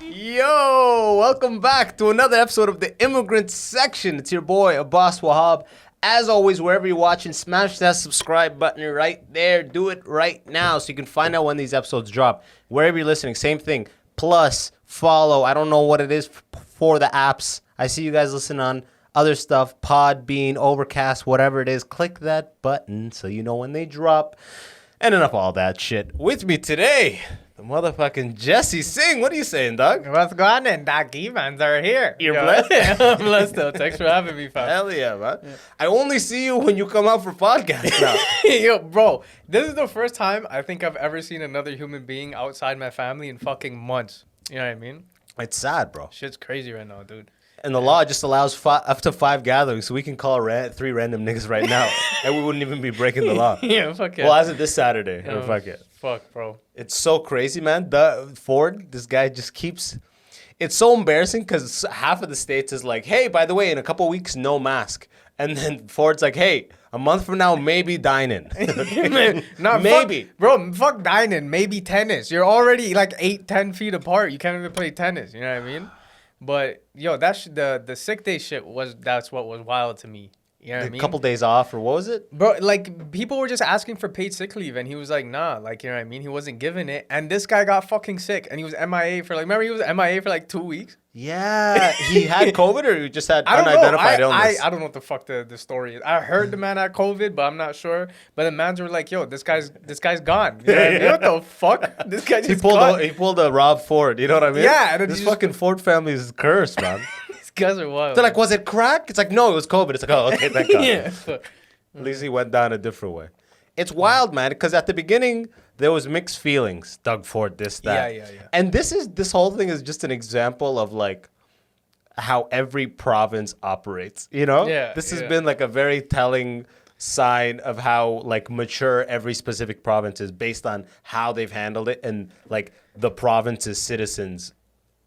Yo, welcome back to another episode of the Immigrant Section. It's your boy, Abbas Wahab. As always, wherever you're watching, smash that subscribe button right there. Do it right now so you can find out when these episodes drop. Wherever you're listening, same thing. Plus, follow. I don't know what it is for the apps. I see you guys listen on other stuff, Podbean, Overcast, whatever it is. Click that button so you know when they drop. And enough of all that shit. With me today, the motherfucking Jesse Singh. What are you saying, dog? What's going on? Doc Evans are here. You're blessed? I'm blessed, though. Thanks for having me, fam. Hell yeah, man. Yeah. I only see you when you come out for podcasts now. Yo, bro, this is the first time I think I've ever seen another human being outside my family in fucking months. You know what I mean? It's sad, bro. Shit's crazy right now, dude. And the law just allows up to 5 gatherings, so we can call 3 random niggas right now, and we wouldn't even be breaking the law. Yeah, fuck it. Well, as of this Saturday, or fuck it. Fuck, bro. It's so crazy, man. The Ford, this guy just keeps... It's so embarrassing because half of the states is like, hey, by the way, in a couple weeks, no mask. And then Ford's like, hey, a month from now, maybe dining. No, maybe. Fuck dining. Maybe tennis. You're already like 8-10 feet apart. You can't even play tennis. You know what I mean? But yo, that's the sick day shit that's what was wild to me. You know what I mean? A couple days off, or what was it? Bro, like, people were just asking for paid sick leave, and he was like, nah, like, you know what I mean? He wasn't giving it, and this guy got fucking sick, and he was MIA for, like, remember he was MIA for, like, 2 weeks? Yeah. He had COVID, or he just had unidentified illness? I don't know what the fuck the story is. I heard the man had COVID, but I'm not sure. But the mans were like, yo, this guy's gone. You know what I mean? What the fuck? This guy just gone. He pulled a Rob Ford, you know what I mean? Yeah. This fucking Ford family is cursed, man. Guys are wild. They're like, was it crack? It's like, no, it was COVID. It's like, oh, okay, thank God. Yeah. At least he went down a different way. It's wild, man, because at the beginning, there was mixed feelings. Doug Ford, this, that. Yeah. And this whole thing is just an example of, like, how every province operates, you know? Yeah. This has been, like, a very telling sign of how, like, mature every specific province is based on how they've handled it and, like, the province's citizens'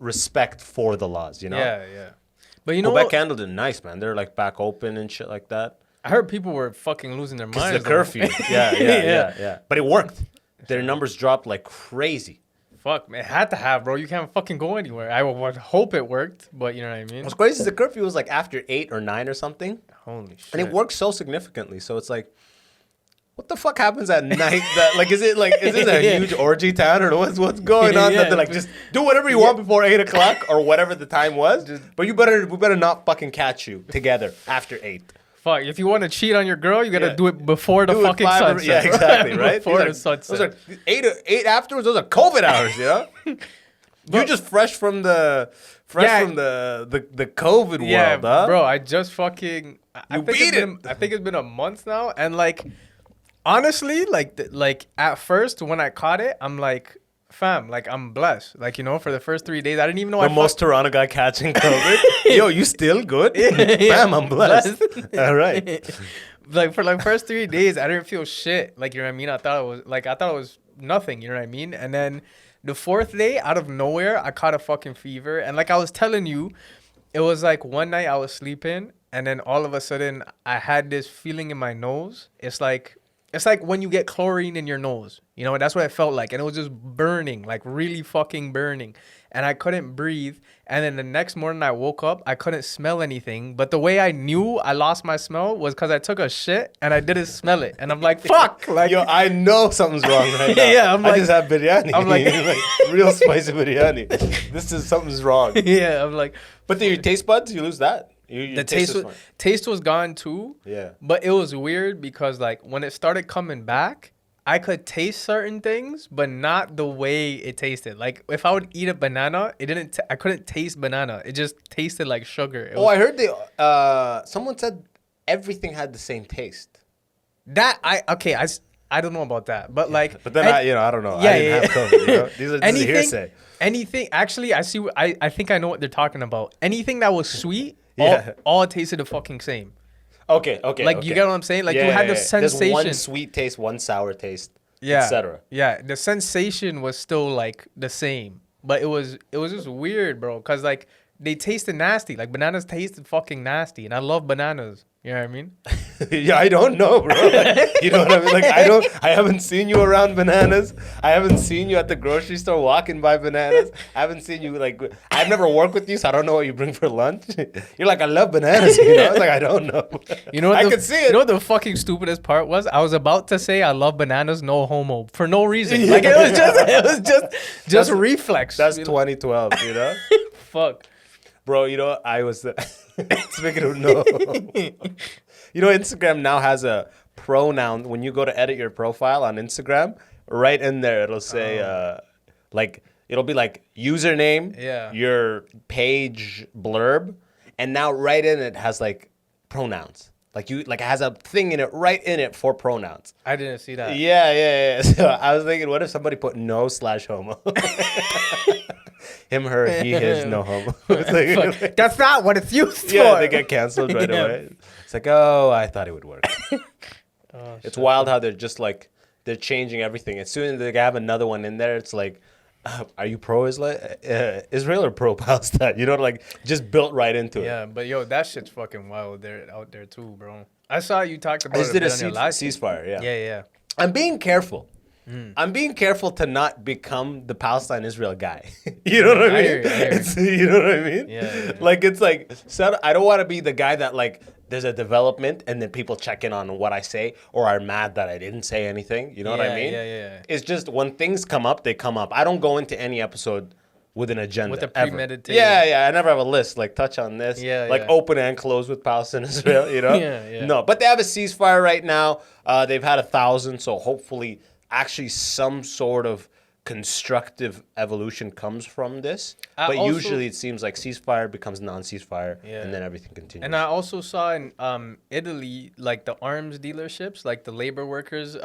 respect for the laws, you know? Yeah. But you know Quebec what? handled it nice, man. They're like back open and shit like that. I heard people were fucking losing their minds. It's the curfew. Yeah. But it worked. Their numbers dropped like crazy. Fuck, man. It had to have, bro. You can't fucking go anywhere. I would hope it worked, but you know what I mean? What's crazy is the curfew was like after 8 or 9 or something. Holy shit. And it worked so significantly. So it's like, what the fuck happens at night? Is this a huge orgy town or what's going on? That they're like, just do whatever you want before 8 o'clock or whatever the time was. But we better not fucking catch you together after 8. Fuck, if you want to cheat on your girl, you gotta do it before the fucking sunset. Yeah, exactly, right? Before the sunset. Those are 8 afterwards. Those are COVID hours, you know. You're just fresh from the COVID world, huh? Bro. I just fucking. I think it's been a month now, and like, honestly, like at first when I caught it, I'm like, fam, like I'm blessed. Like, you know, for the first 3 days, I didn't even know the most Toronto guy catching COVID. Yo, you still good? Fam, I'm blessed. All right. Like for like first 3 days, I didn't feel shit. Like, you know what I mean? I thought it was nothing. You know what I mean? And then the 4th day, out of nowhere, I caught a fucking fever. And like I was telling you, it was like one night I was sleeping, and then all of a sudden I had this feeling in my nose. It's like when you get chlorine in your nose, you know, that's what it felt like. And it was just burning, like really fucking burning. And I couldn't breathe. And then the next morning I woke up, I couldn't smell anything. But the way I knew I lost my smell was because I took a shit and I didn't smell it. And I'm like, fuck. Like, yo, I know something's wrong right now. Yeah, I just had biryani. I'm like real spicy biryani. Something's wrong. Yeah, I'm like. But your taste buds, you lose that. The taste was gone too. Yeah. But it was weird because like when it started coming back, I could taste certain things, but not the way it tasted. Like if I would eat a banana, I couldn't taste banana. It just tasted like sugar. I heard someone said everything had the same taste. I don't know about that, but like. But then I don't know. Yeah, I didn't have COVID. You know? This is hearsay. Anything. Actually, I see. I think I know what they're talking about. Anything that was sweet, all tasted the fucking same. Okay. Like you get what I'm saying? Like you had the sensation. There's one sweet taste, one sour taste, etc. Yeah, the sensation was still like the same, but it was just weird, bro. Cause like they tasted nasty. Like bananas tasted fucking nasty, and I love bananas. You know what I mean? Yeah, I don't know, bro. Like, you know what I mean? Like, I haven't seen you around bananas. I haven't seen you at the grocery store walking by bananas. I haven't seen you, like, I've never worked with you, so I don't know what you bring for lunch. You're like, I love bananas, you know? It's like, I don't know. You know what I could see it. You know what the fucking stupidest part was? I was about to say I love bananas, no homo, for no reason. Like, it was just reflex. That's 2012, you know? Fuck. Bro, you know, I was, speaking of no, you know, Instagram now has a pronoun. When you go to edit your profile on Instagram, right in there, it'll say, like, it'll be like username, your page blurb, and now right in it has like pronouns. Like it has a thing in it, right in it for pronouns. I didn't see that. Yeah. So I was thinking, what if somebody put no/homo? Him, her, he, his, no homo. Like, that's not what it's used for. Yeah, they get canceled right away. It's like, oh, I thought it would work. It's wild how they're just like, they're changing everything. As soon as they have another one in there, it's like, are you pro-Israel or pro-Palestine? You know, like, just built right into it. Yeah, but yo, that shit's fucking wild out there too, bro. I saw you talked about I just it did a bit on your last ceasefire, yeah. Yeah. I'm being careful. I'm being careful to not become the Palestine-Israel guy. You know what I mean? You know what I mean? Yeah. Like, it's like, I don't want to be the guy that, like, there's a development and then people check in on what I say or are mad that I didn't say anything. You know what I mean? Yeah. It's just when things come up, they come up. I don't go into any episode with an agenda. With a premeditated. Yeah. I never have a list. Like, touch on this. Like, open and close with Palestine-Israel, you know? Yeah. No, but they have a ceasefire right now. They've had 1,000, so hopefully actually some sort of constructive evolution comes from this. But usually it seems like ceasefire becomes non-ceasefire and then everything continues. And I also saw in Italy, like the arms dealerships, like the labor workers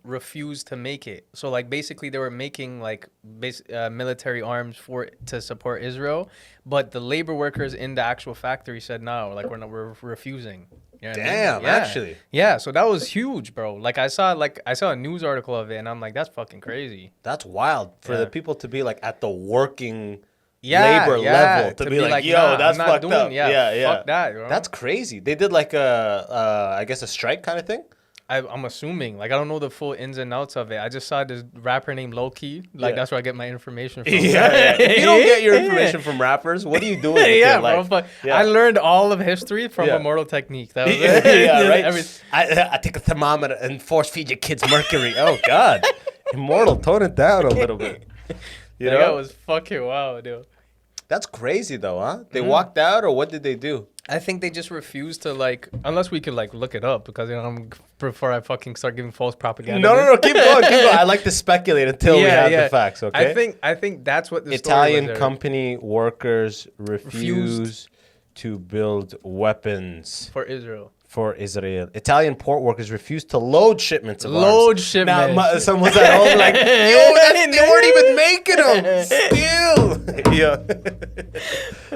refused to make it. So like basically they were making like military arms to support Israel, but the labor workers in the actual factory said no, like we're refusing. You know Damn, actually. Yeah, so that was huge, bro. Like I saw a news article of it, and I'm like, that's fucking crazy. That's wild for the people to be like at the working labor level to be like, yo, nah, that's fucked up. Yeah. Fuck that, bro. That's crazy. They did like I guess a strike kind of thing. I'm assuming. Like, I don't know the full ins and outs of it. I just saw this rapper named Low-Key. Like, that's where I get my information from. Yeah. If you don't get your information from rappers, what are you doing with your life? Bro, I learned all of history from Immortal Technique. That was right? I take a thermometer and force feed your kids mercury. Oh, God. Immortal, tone it down a little bit. You know? That was fucking wild, dude. That's crazy, though, huh? They walked out, or what did they do? I think they just refused to, like, unless we could, like, look it up, because, you know, before I fucking start giving false propaganda. No, keep going. I like to speculate until we have the facts, okay? I think that's what the Italian story was company workers refused to build weapons for Israel. Italian port workers refused to load shipments of arms. Now, someone's at home like, yo, they weren't even making them. Still.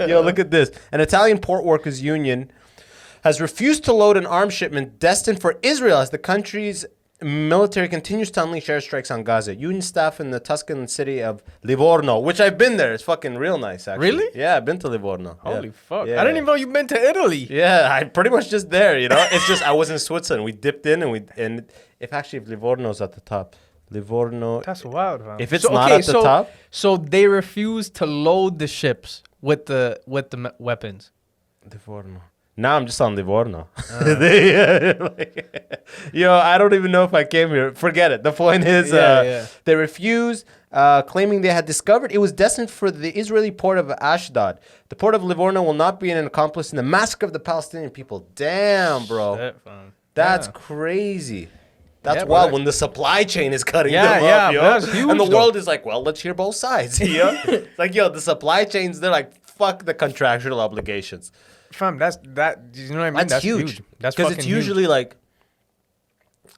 Yo, look at this. An Italian port workers union has refused to load an arms shipment destined for Israel as the country's military continues to unleash airstrikes on Gaza. Union staff in the Tuscan city of Livorno, which I've been there. It's fucking real nice, actually. Really? Yeah, I've been to Livorno. Holy fuck. Yeah. I didn't even know you've been to Italy. Yeah, I'm pretty much just there, you know? It's just, I was in Switzerland. We dipped in and if Livorno's at the top. Livorno. That's wild, man. If it's not at the top. So they refused to load the ships with the weapons. Livorno. Now I'm just on Livorno. Yo, I don't even know if I came here. Forget it. The point is, they refused, claiming they had discovered it was destined for the Israeli port of Ashdod. The port of Livorno will not be an accomplice in the massacre of the Palestinian people. Damn, bro. Shit, that's crazy. That's wild when the supply chain is cutting them off, yo. That's huge, and the world is like, well, let's hear both sides. Like, yo, the supply chains, they're like, fuck the contractual obligations. Fam, you know what I mean? That's huge. That's because it's usually like,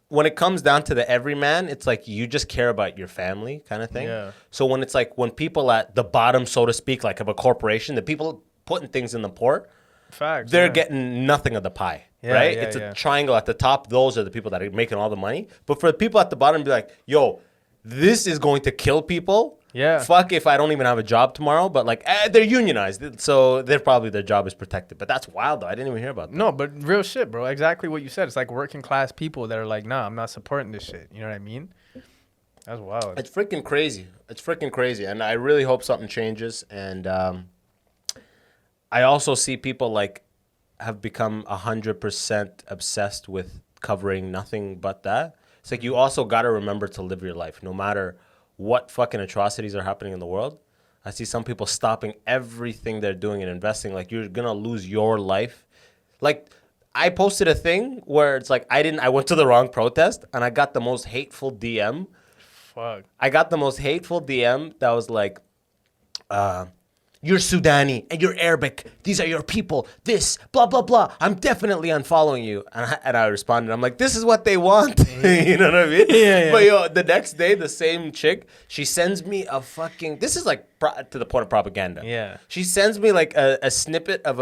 when it comes down to the everyman, it's like you just care about your family kind of thing. Yeah. So when it's like, when people at the bottom, so to speak, like of a corporation, the people putting things in the port, they're getting nothing of the pie, right? It's a triangle at the top. Those are the people that are making all the money. But for the people at the bottom, be like, yo, this is going to kill people. Yeah. Fuck if I don't even have a job tomorrow, but like they're unionized, so they're probably their job is protected. But that's wild though. I didn't even hear about that. No, but real shit, bro. Exactly what you said. It's like working class people that are like, nah, I'm not supporting this shit. You know what I mean? That's wild. It's freaking crazy. It's freaking crazy, and I really hope something changes. And I also see people like have become 100% obsessed with covering nothing but that. It's like you also got to remember to live your life, no matter what fucking atrocities are happening in the world. I see some people stopping everything they're doing and investing. Like, you're gonna lose your life. Like, I posted a thing where it's like I went to the wrong protest and I got the most hateful DM. Fuck. I got the most hateful DM that was like, you're Sudani and you're Arabic. These are your people. This, blah, blah, blah. I'm definitely unfollowing you. And I responded. I'm like, this is what they want. You know what I mean? Yeah. But yo, the next day, the same chick, she sends me a fucking, this is like to the point of propaganda. Yeah. She sends me like a snippet of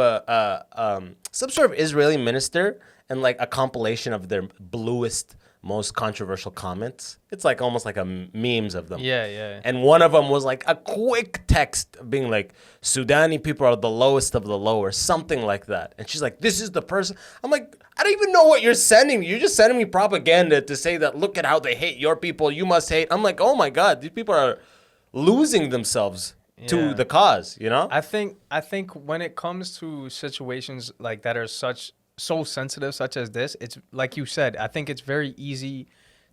some sort of Israeli minister and like a compilation of their bluest, most controversial comments. It's like almost like a memes of them. Yeah. And one of them was like a quick text being like, Sudani people are the lowest of the low or something like that. And she's like, this is the person. I'm like, I don't even know what you're sending me. You're just sending me propaganda to say that, look at how they hate your people. You must hate. I'm like, oh my God, these people are losing themselves to the cause, you know? I think when it comes to situations like that are so sensitive, such as this, it's like you said, I think it's very easy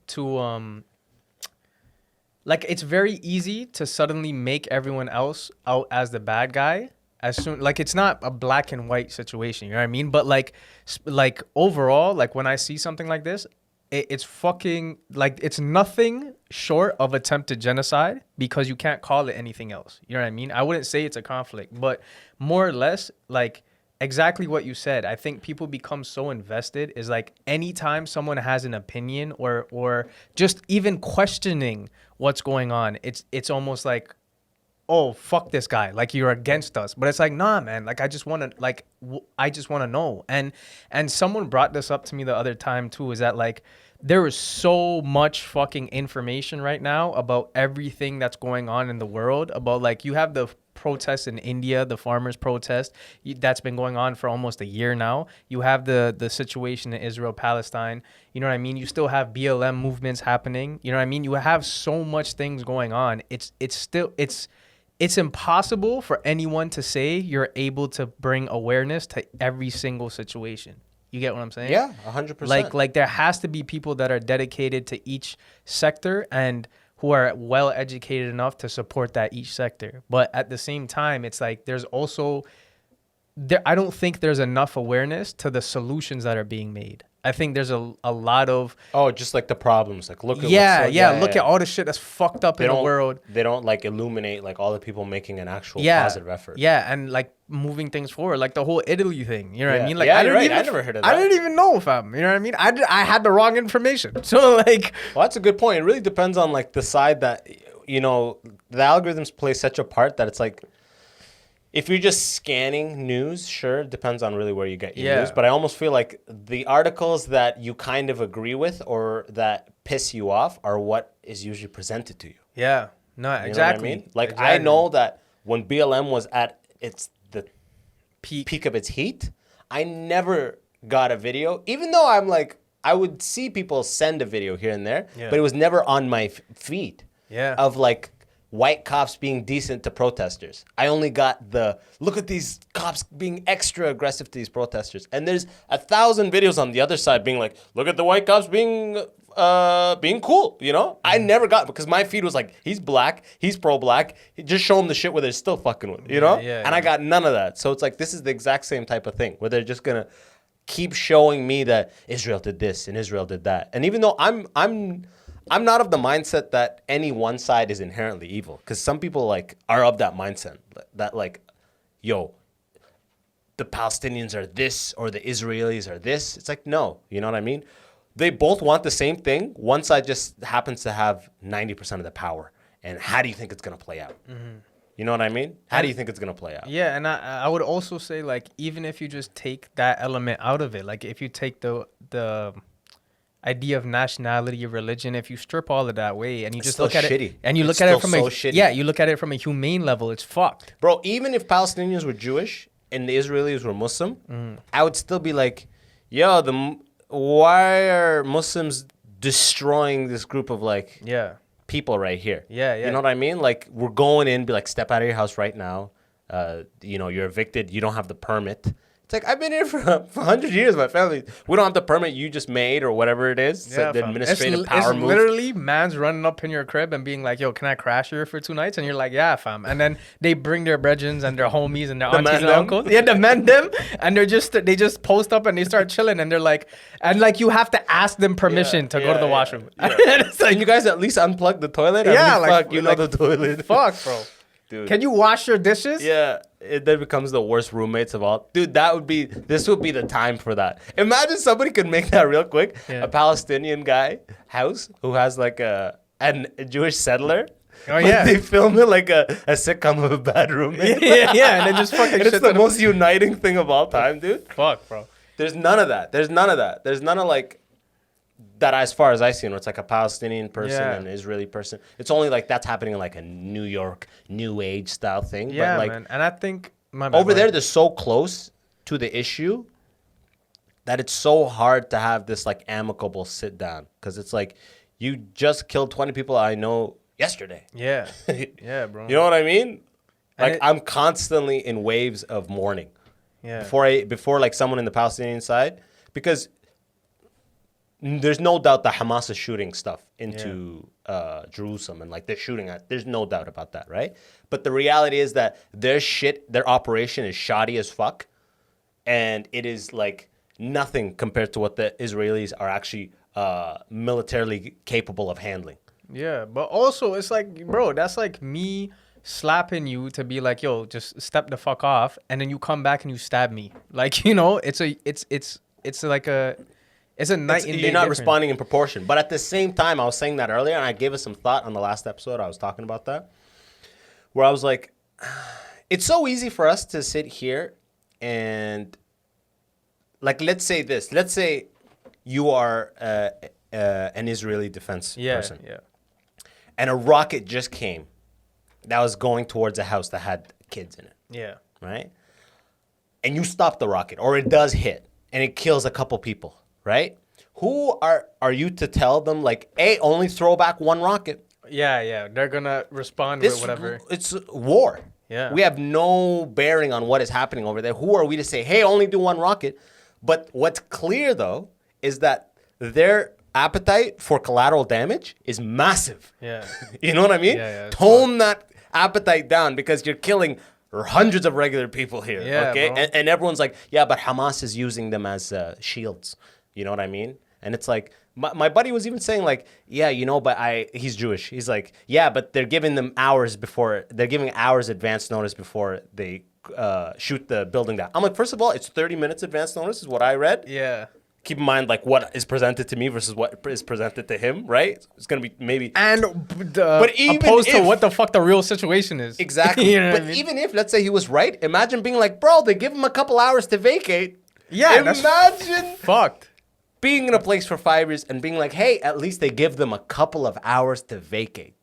to it's very easy to suddenly make everyone else out as the bad guy as soon, like, it's not a black and white situation, you know what I mean? But like overall, like when I see something like this, it's fucking, like, it's nothing short of attempted genocide, because you can't call it anything else, you know what I mean? I wouldn't say it's a conflict, but more or less, like, exactly what you said. I think people become so invested, is like anytime someone has an opinion or just even questioning what's going on, it's almost like, oh, fuck this guy, like you're against us. But it's like, nah, man, like I just want to know. And someone brought this up to me the other time too, is that like there is so much fucking information right now about everything that's going on in the world, about like, you have the protests in India, the farmers protest that's been going on for almost a year now. You have the situation in Israel, Palestine, you know what I mean? You still have BLM movements happening, you know what I mean? You have so much things going on. It's impossible for anyone to say you're able to bring awareness to every single situation. You get what I'm saying? Yeah, 100%. Like there has to be people that are dedicated to each sector and who are well educated enough to support that each sector. But at the same time, it's like there's also I don't think there's enough awareness to the solutions that are being made. I think there's a lot of just like the problems. Like look at look at all the shit that's fucked up in the world. They don't like illuminate like all the people making an actual positive effort. Yeah, and like moving things forward, like the whole Italy thing. You know what I mean? Like I never heard of that. I didn't even know, fam. You know what I mean? I had the wrong information. So like, well, that's a good point. It really depends on like the side that, you know, the algorithms play such a part that it's like, if you're just scanning news, sure, it depends on really where you get your news. But I almost feel like the articles that you kind of agree with or that piss you off are what is usually presented to you. Yeah, no, exactly. You know what I mean? Like, exactly. I know that when BLM was at the peak of its heat, I never got a video, even though I'm like, I would see people send a video here and there, but it was never on my feed of like, white cops being decent to protesters. I only got look at these cops being extra aggressive to these protesters. And there's 1,000 videos on the other side being like, look at the white cops being cool, you know? I never got, because my feed was like, he's black, he's pro-black, just show him the shit where they're still fucking with, you know? I got none of that. So it's like, this is the exact same type of thing, where they're just gonna keep showing me that Israel did this and Israel did that. And even though I'm not of the mindset that any one side is inherently evil, because some people like are of that mindset that like, yo, the Palestinians are this or the Israelis are this. It's like, no, you know what I mean? They both want the same thing. One side just happens to have 90% of the power. And how do you think it's going to play out? Mm-hmm. You know what I mean? How do you think it's going to play out? Yeah, and I would also say, like, even if you just take that element out of it, like if you take the idea of nationality, religion, if you strip all of that away and you It's just still look at shitty. it and you It's look at it still from so a shitty. you look at it from a humane level, it's fucked. Bro, even if Palestinians were Jewish and the Israelis were Muslim, I would still be like, yo, why are Muslims destroying this group of like Yeah. people right here? Yeah, yeah. You know what I mean? Like, we're going in, be like, step out of your house right now. You're evicted. You don't have the permit. It's like, I've been here for 100 years, my family. We don't have the permit you just made or whatever it is. Yeah, the fam. administrative power it's move. literally man's running up in your crib and being like, yo, can I crash here for 2 nights? And you're like, yeah, fam. And then they bring their brethrens and their homies and their The aunties man and them. uncles. Yeah, the men them. And they just post up and they start chilling. And they're like, and like you have to ask them permission to go to the washroom. Yeah. And it's like, Can you guys at least unplug the toilet? Yeah, fuck, you know like, the toilet. fuck, bro. Dude. Can you wash your dishes? Yeah, it then becomes the worst roommates of all. Dude, this would be the time for that. Imagine somebody could make that real quick. Yeah. A Palestinian guy house who has like a Jewish settler. Oh, yeah. They film it like a sitcom of a bad roommate. yeah, and then just fucking And it's shit the to most uniting thing of all time, dude. fuck, bro. There's none of that. There's none of like that as far as I see, where it's like a Palestinian person Yeah. and an Israeli person. It's only like that's happening in like a New York New Age style thing. Yeah, but like man. And I think my bad, over go there, ahead. they're so close to the issue that it's so hard to have this like amicable sit down, because it's like you just killed 20 people I know yesterday. Yeah. Yeah, bro. You know what I mean? Like, it- I'm constantly in waves of mourning Yeah. before like someone in the Palestinian side, because there's no doubt that Hamas is shooting stuff into Jerusalem, and like they're shooting at. There's no doubt about that, right? But the reality is that their operation is shoddy as fuck, and it is like nothing compared to what the Israelis are actually militarily capable of handling. Yeah, but also it's like, bro, that's like me slapping you to be like, yo, just step the fuck off, and then you come back and you stab me. Like, you know, it's a night and day You're not difference. responding in proportion. But at the same time, I was saying that earlier, and I gave us some thought on the last episode. I was talking about that, where I was like, it's so easy for us to sit here and, like, let's say this. Let's say you are an Israeli defense person, Yeah. and a rocket just came that was going towards a house that had kids in it, Yeah. right? And you stop the rocket, or it does hit, and it kills a couple people. Right? Who are you to tell them, like, hey, only throw back one rocket? Yeah. They're gonna respond This with whatever. It's war. Yeah. We have no bearing on what is happening over there. Who are we to say, hey, only do one rocket? But what's clear though is that their appetite for collateral damage is massive. Yeah. You know what I mean? Yeah, it's Tone that appetite down, because you're killing hundreds of regular people here. Yeah, okay, bro. and everyone's like, yeah, but Hamas is using them as shields. You know what I mean? And it's like, my buddy was even saying like, yeah, you know, but he's Jewish. He's like, yeah, but they're giving hours advance notice before they shoot the building down. I'm like, first of all, it's 30 minutes advance notice is what I read. Yeah. Keep in mind, like, what is presented to me versus what is presented to him, right? It's going to be maybe... And But even opposed to if- what the fuck the real situation is. Exactly. You know what But I mean? even if, let's say he was right, imagine being like, bro, they give him a couple hours to vacate. Yeah, that's Imagine fucked. being in a place for 5 years and being like, hey, at least they give them a couple of hours to vacate.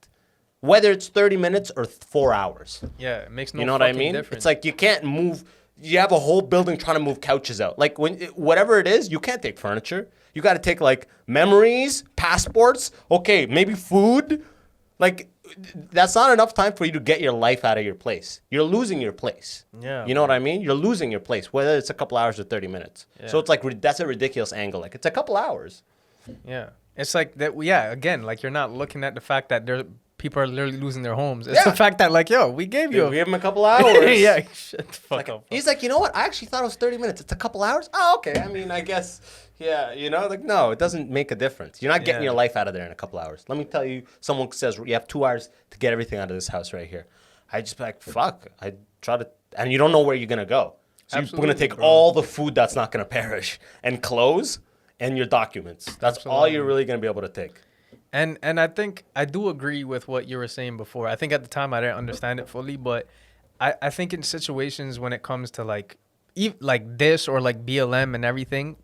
Whether it's 30 minutes or 4 hours. Yeah, it makes no You know what I fucking mean? difference. It's like you can't move. You have a whole building trying to move couches out. Like, whatever it is, you can't take furniture. You got to take like memories, passports, okay, maybe food. Like, that's not enough time for you to get your life out of your place. You're losing your place. Yeah, You know what I mean? You're losing your place, whether it's a couple hours or 30 minutes. So Yeah. it's like, that's a ridiculous angle. Like, it's a couple hours. Yeah. It's like that. Yeah. Again, like you're not looking at the fact that people are literally losing their homes. It's the fact that like, yo, we gave you. We give him a couple hours. yeah. Shut the fuck Like, up. he's like, you know what? I actually thought it was 30 minutes. It's a couple hours? Oh, okay. I mean, I guess, yeah, you know? Like, no, it doesn't make a difference. You're not getting Yeah. your life out of there in a couple hours. Let me tell you, someone says, you have 2 hours to get everything out of this house right here. I just be like, fuck. I try to, and you don't know where you're going to go. So you're going to Absolutely, take bro. all the food that's not going to perish and clothes and your documents. That's all Absolutely. you're really going to be able to take. And I think I do agree with what you were saying before. I think at the time I didn't understand it fully, but I think in situations when it comes to like like this or like BLM and everything,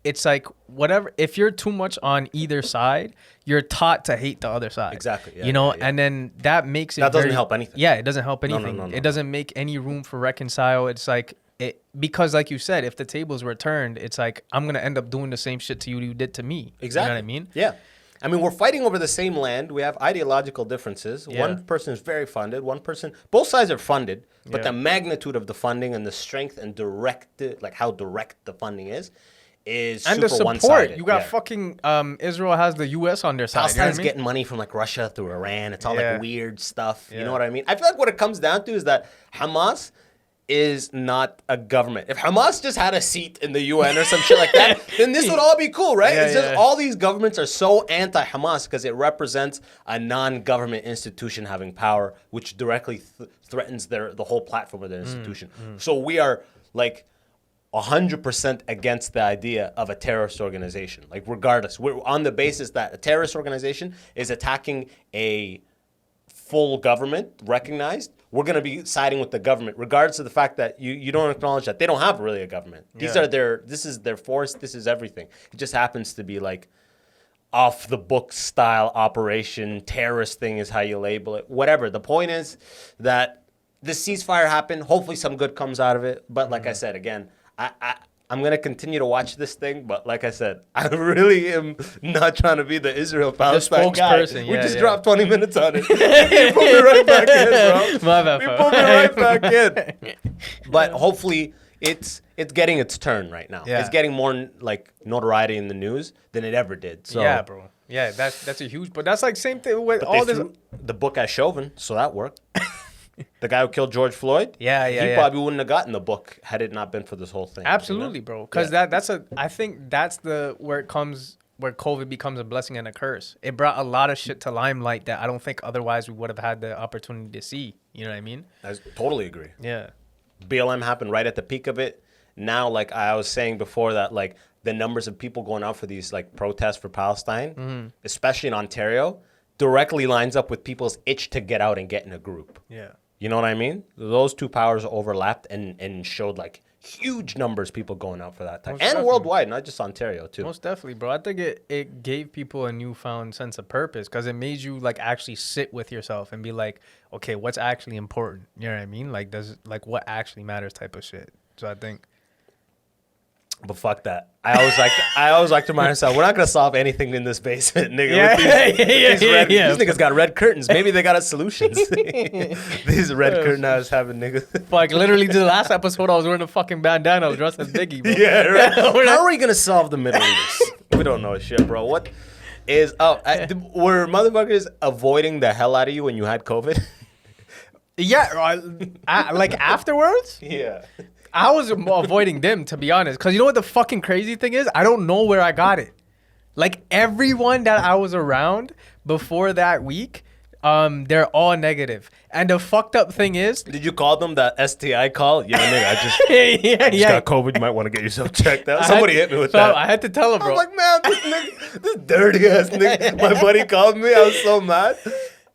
it's like whatever. If you're too much on either side, you're taught to hate the other side. Exactly. Yeah, you know, yeah. and then that makes it. That doesn't help anything. Yeah, it doesn't help No, anything. no. It doesn't make any room for reconcile. It's like it because, like you said, if the tables were turned, it's like I'm gonna end up doing the same shit to you did to me. Exactly. You know what I mean? Yeah. I mean, we're fighting over the same land. We have ideological differences. Yeah. One person is very funded. One person, both sides are funded, but Yeah. the magnitude of the funding and the strength and how direct the funding is And super the support. one-sided. You got Yeah. fucking Israel has the U.S. on their side. Palestine's you know what I mean? getting money from like Russia through Iran. It's all Yeah. like weird stuff. You Yeah. know what I mean? I feel like what it comes down to is that Hamas is not a government. If Hamas just had a seat in the UN or some shit like that, then this would all be cool, right? Yeah, It's just yeah. all these governments are so anti-Hamas because it represents a non-government institution having power, which directly threatens the whole platform of their institution. So we are like 100% against the idea of a terrorist organization. Like regardless, we're on the basis that a terrorist organization is attacking a full government recognized, we're going to be siding with the government, regardless of the fact that you don't acknowledge that they don't have really a government. These Yeah. are this is their force, this is everything. It just happens to be like off the book style operation, terrorist thing is how you label it, whatever. The point is that this ceasefire happened. Hopefully some good comes out of it. But like I said, again, I'm going to continue to watch this thing, but like I said, I really am not trying to be the Israel-Palestine guy. spokesperson, We yeah, just yeah. dropped 20 minutes on it. You put me right back in, bro. My bad, You fam. put me right back in. But hopefully it's getting its turn right now. Yeah. It's getting more like notoriety in the news than it ever did. So, Yeah, bro. Yeah, that's a huge. But that's like same thing with but all they this. threw the book at Chauvin, so that worked. The guy who killed George Floyd, Yeah, yeah, he yeah. probably wouldn't have gotten the book had it not been for this whole thing. you know? Absolutely, bro. Because Yeah. I think that's where COVID becomes a blessing and a curse. It brought a lot of shit to limelight that I don't think otherwise we would have had the opportunity to see. You know what I mean? I totally agree. Yeah. BLM happened right at the peak of it. Now, like I was saying before, that like the numbers of people going out for these like protests for Palestine, especially in Ontario, directly lines up with people's itch to get out and get in a group. Yeah. You know what I mean? Those two powers overlapped and showed like huge numbers people going out for that time. Most And definitely. worldwide, not just Ontario too. Most definitely, bro. I think it gave people a newfound sense of purpose because it made you like actually sit with yourself and be like, okay, what's actually important? You know what I mean? Like what actually matters type of shit. So I think. But fuck that. I always like to remind myself, we're not gonna solve anything in this basement, nigga. Yeah, With yeah. These niggas got red curtains. Maybe they got solutions. These red curtain eyes having niggas. Like literally the last episode, I was wearing a fucking bandana. I was dressed as Biggie, bro. Yeah, right. How are we gonna solve the Middle East? We don't know shit, bro. What is were motherfuckers avoiding the hell out of you when you had COVID? Yeah, like afterwards, Yeah. I was avoiding them, to be honest. Because you know what the fucking crazy thing is? I don't know where I got it. Like, everyone that I was around before that week, they're all negative. And the fucked up thing is... Did you call them that STI call? Yeah, nigga, I just yeah. got COVID. You might want to get yourself checked out. Somebody hit me with that. I had to tell him, I bro. was like, man, this dirty ass nigga. My buddy called me. I was so mad.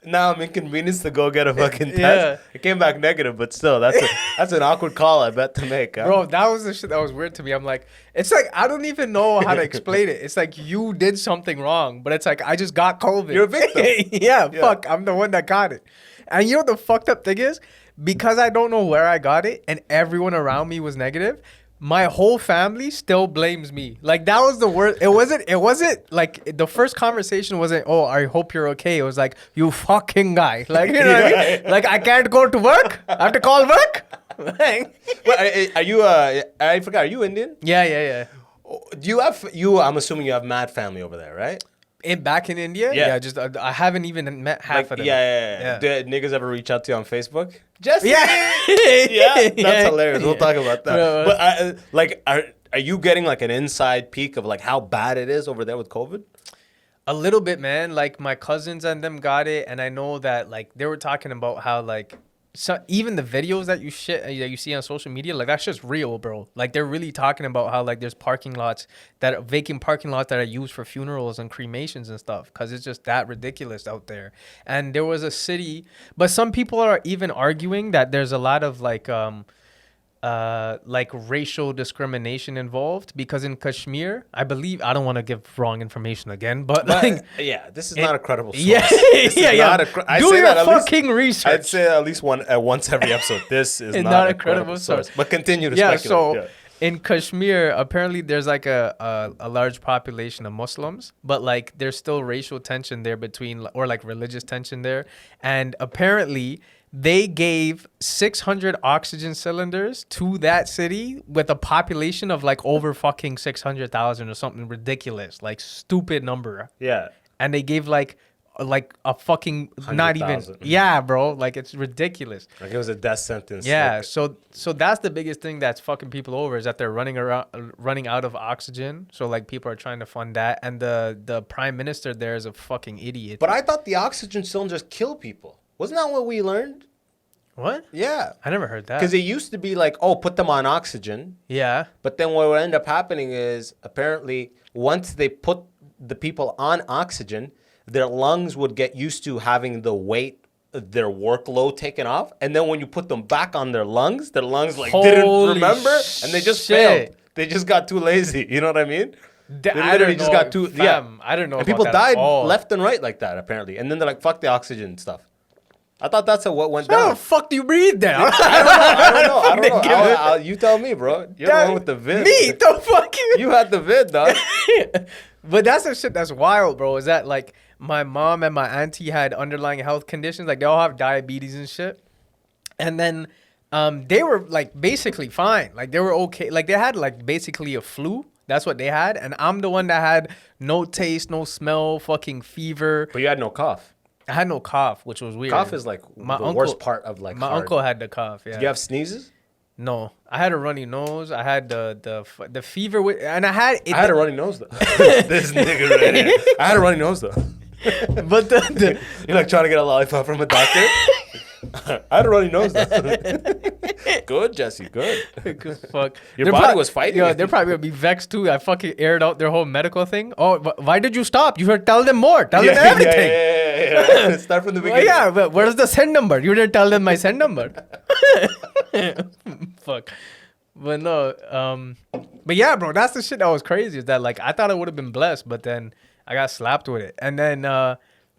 Now I'm inconvenienced to go get a fucking test. Yeah. It came back negative, but still, that's an awkward call, I bet, to make. Huh? Bro, that was the shit that was weird to me. I'm like, it's like, I don't even know how to explain it. It's like you did something wrong, but it's like, I just got COVID. You're a victim. yeah, fuck, I'm the one that got it. And you know what the fucked up thing is? Because I don't know where I got it and everyone around me was negative, my whole family still blames me. Like, that was the worst. It wasn't like the first conversation wasn't, oh, I hope you're okay. It was like, you fucking guy. Like, you know what I mean? Like, I can't go to work. I have to call work. Wait, are you, I forgot, are you Indian? Yeah. Do you I'm assuming you have mad family over there, right? Back in India? Yeah. Just I haven't even met half of them. Yeah. Did niggas ever reach out to you on Facebook? Jesse! Yeah. Yeah, that's hilarious. We'll talk about that. Bro. But are you getting like an inside peek of like how bad it is over there with COVID? A little bit, man. Like my cousins and them got it, and I know that like they were talking about how like even the videos that you see on social media, like that's just real, bro. Like they're really talking about how like there's vacant parking lots that are used for funerals and cremations and stuff, because it's just that ridiculous out there. And there was a city, but some people are even arguing that there's a lot of like like racial discrimination involved, because in Kashmir, I believe, I don't want to give wrong information again, but like, yeah, this is not a credible source. yeah, This is yeah. not Do your fucking research. I'd say at least once every episode. This is It's not a credible source. But continue to speculate. So in Kashmir, apparently there's like a large population of Muslims, but like there's still racial tension there between, or like religious tension there. And apparently they gave 600 oxygen cylinders to that city with a population of like over fucking 600,000 or something ridiculous, like stupid number. Yeah. And they gave like a fucking not even 100,000. yeah, bro, like it's ridiculous. Like it was a death sentence. Yeah, Like, so that's the biggest thing that's fucking people over, is that they're running out of oxygen. So like people are trying to fund that, and the prime minister there is a fucking idiot. but I thought the oxygen cylinders kill people. Wasn't that what we learned? What? Yeah. I never heard that. Because it used to be like, oh, put them on oxygen. Yeah. But then what would end up happening is apparently once they put the people on oxygen, their lungs would get used to having the weight, their workload taken off. And then when you put them back on their lungs like didn't Holy remember and they just shit. failed. They just got too lazy. You know what I mean? They I literally don't just know, got too, fam, I don't know. And about people that died at all. left and right like that apparently. And then they're like, fuck the oxygen stuff. I thought that's what went How down. the fuck do you breathe there? I don't know. Give it- You tell me, bro. You're the one with the vid. Me, the fuck you. You had the vid, dog. But that's the shit that's wild, bro. Is that like my mom and my auntie had underlying health conditions, like they all have diabetes and shit, and then they were like basically fine, like they were okay, like they had like basically a flu. That's what they had, and I'm the one that had no taste, no smell, fucking fever. But you had no cough. I had no cough, which was weird. Cough is like the worst part of like my hard. uncle had the cough. Yeah. Did you have sneezes? No, I had a runny nose. I had the fever with, and I had it. I had a runny nose though. This nigga right here. I had a runny nose though. But the You're like trying to get a lollipop from a doctor. I had a runny nose though. Good, Jesse. Good. fuck. Your body was fighting Yo, it. they're probably gonna be vexed too. I fucking aired out their whole medical thing. Oh, why did you stop? You should tell them more. Tell them everything. Yeah. Start from the Well, beginning. yeah, but where's the send number? You didn't tell them my send number. Fuck. But no, but yeah, bro, that's the shit that was crazy. Is that like I thought I would have been blessed, but then I got slapped with it. And then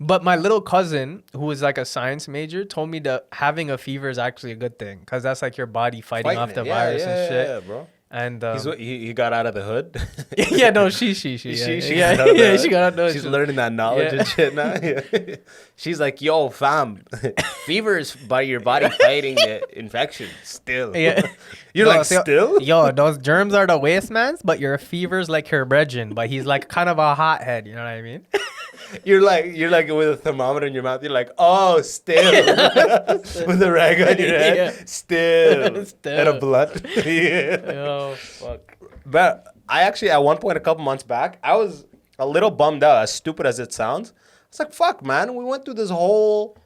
but my little cousin, who was like a science major, told me that having a fever is actually a good thing, because that's like your body fighting off the virus and shit. Yeah, bro. And He got out of the hood. yeah, no, she got out of the hood. she got out of the hood. She's learning that knowledge and shit now. Yeah. She's like, yo, fam, fever is by your body fighting the infection still. Yeah. You're No, like, so- still? Yo, those germs are the waste man's, but your fever's like her brethren, but he's like kind of a hothead, you know what I mean? You're like with a thermometer in your mouth. You're like, oh, still. With a rag on your head. Yeah. Still. Still. And a blunt. Yeah. Oh, fuck. But I actually, at one point a couple months back, I was a little bummed out, as stupid as it sounds. It's like, fuck, man. We went through this whole...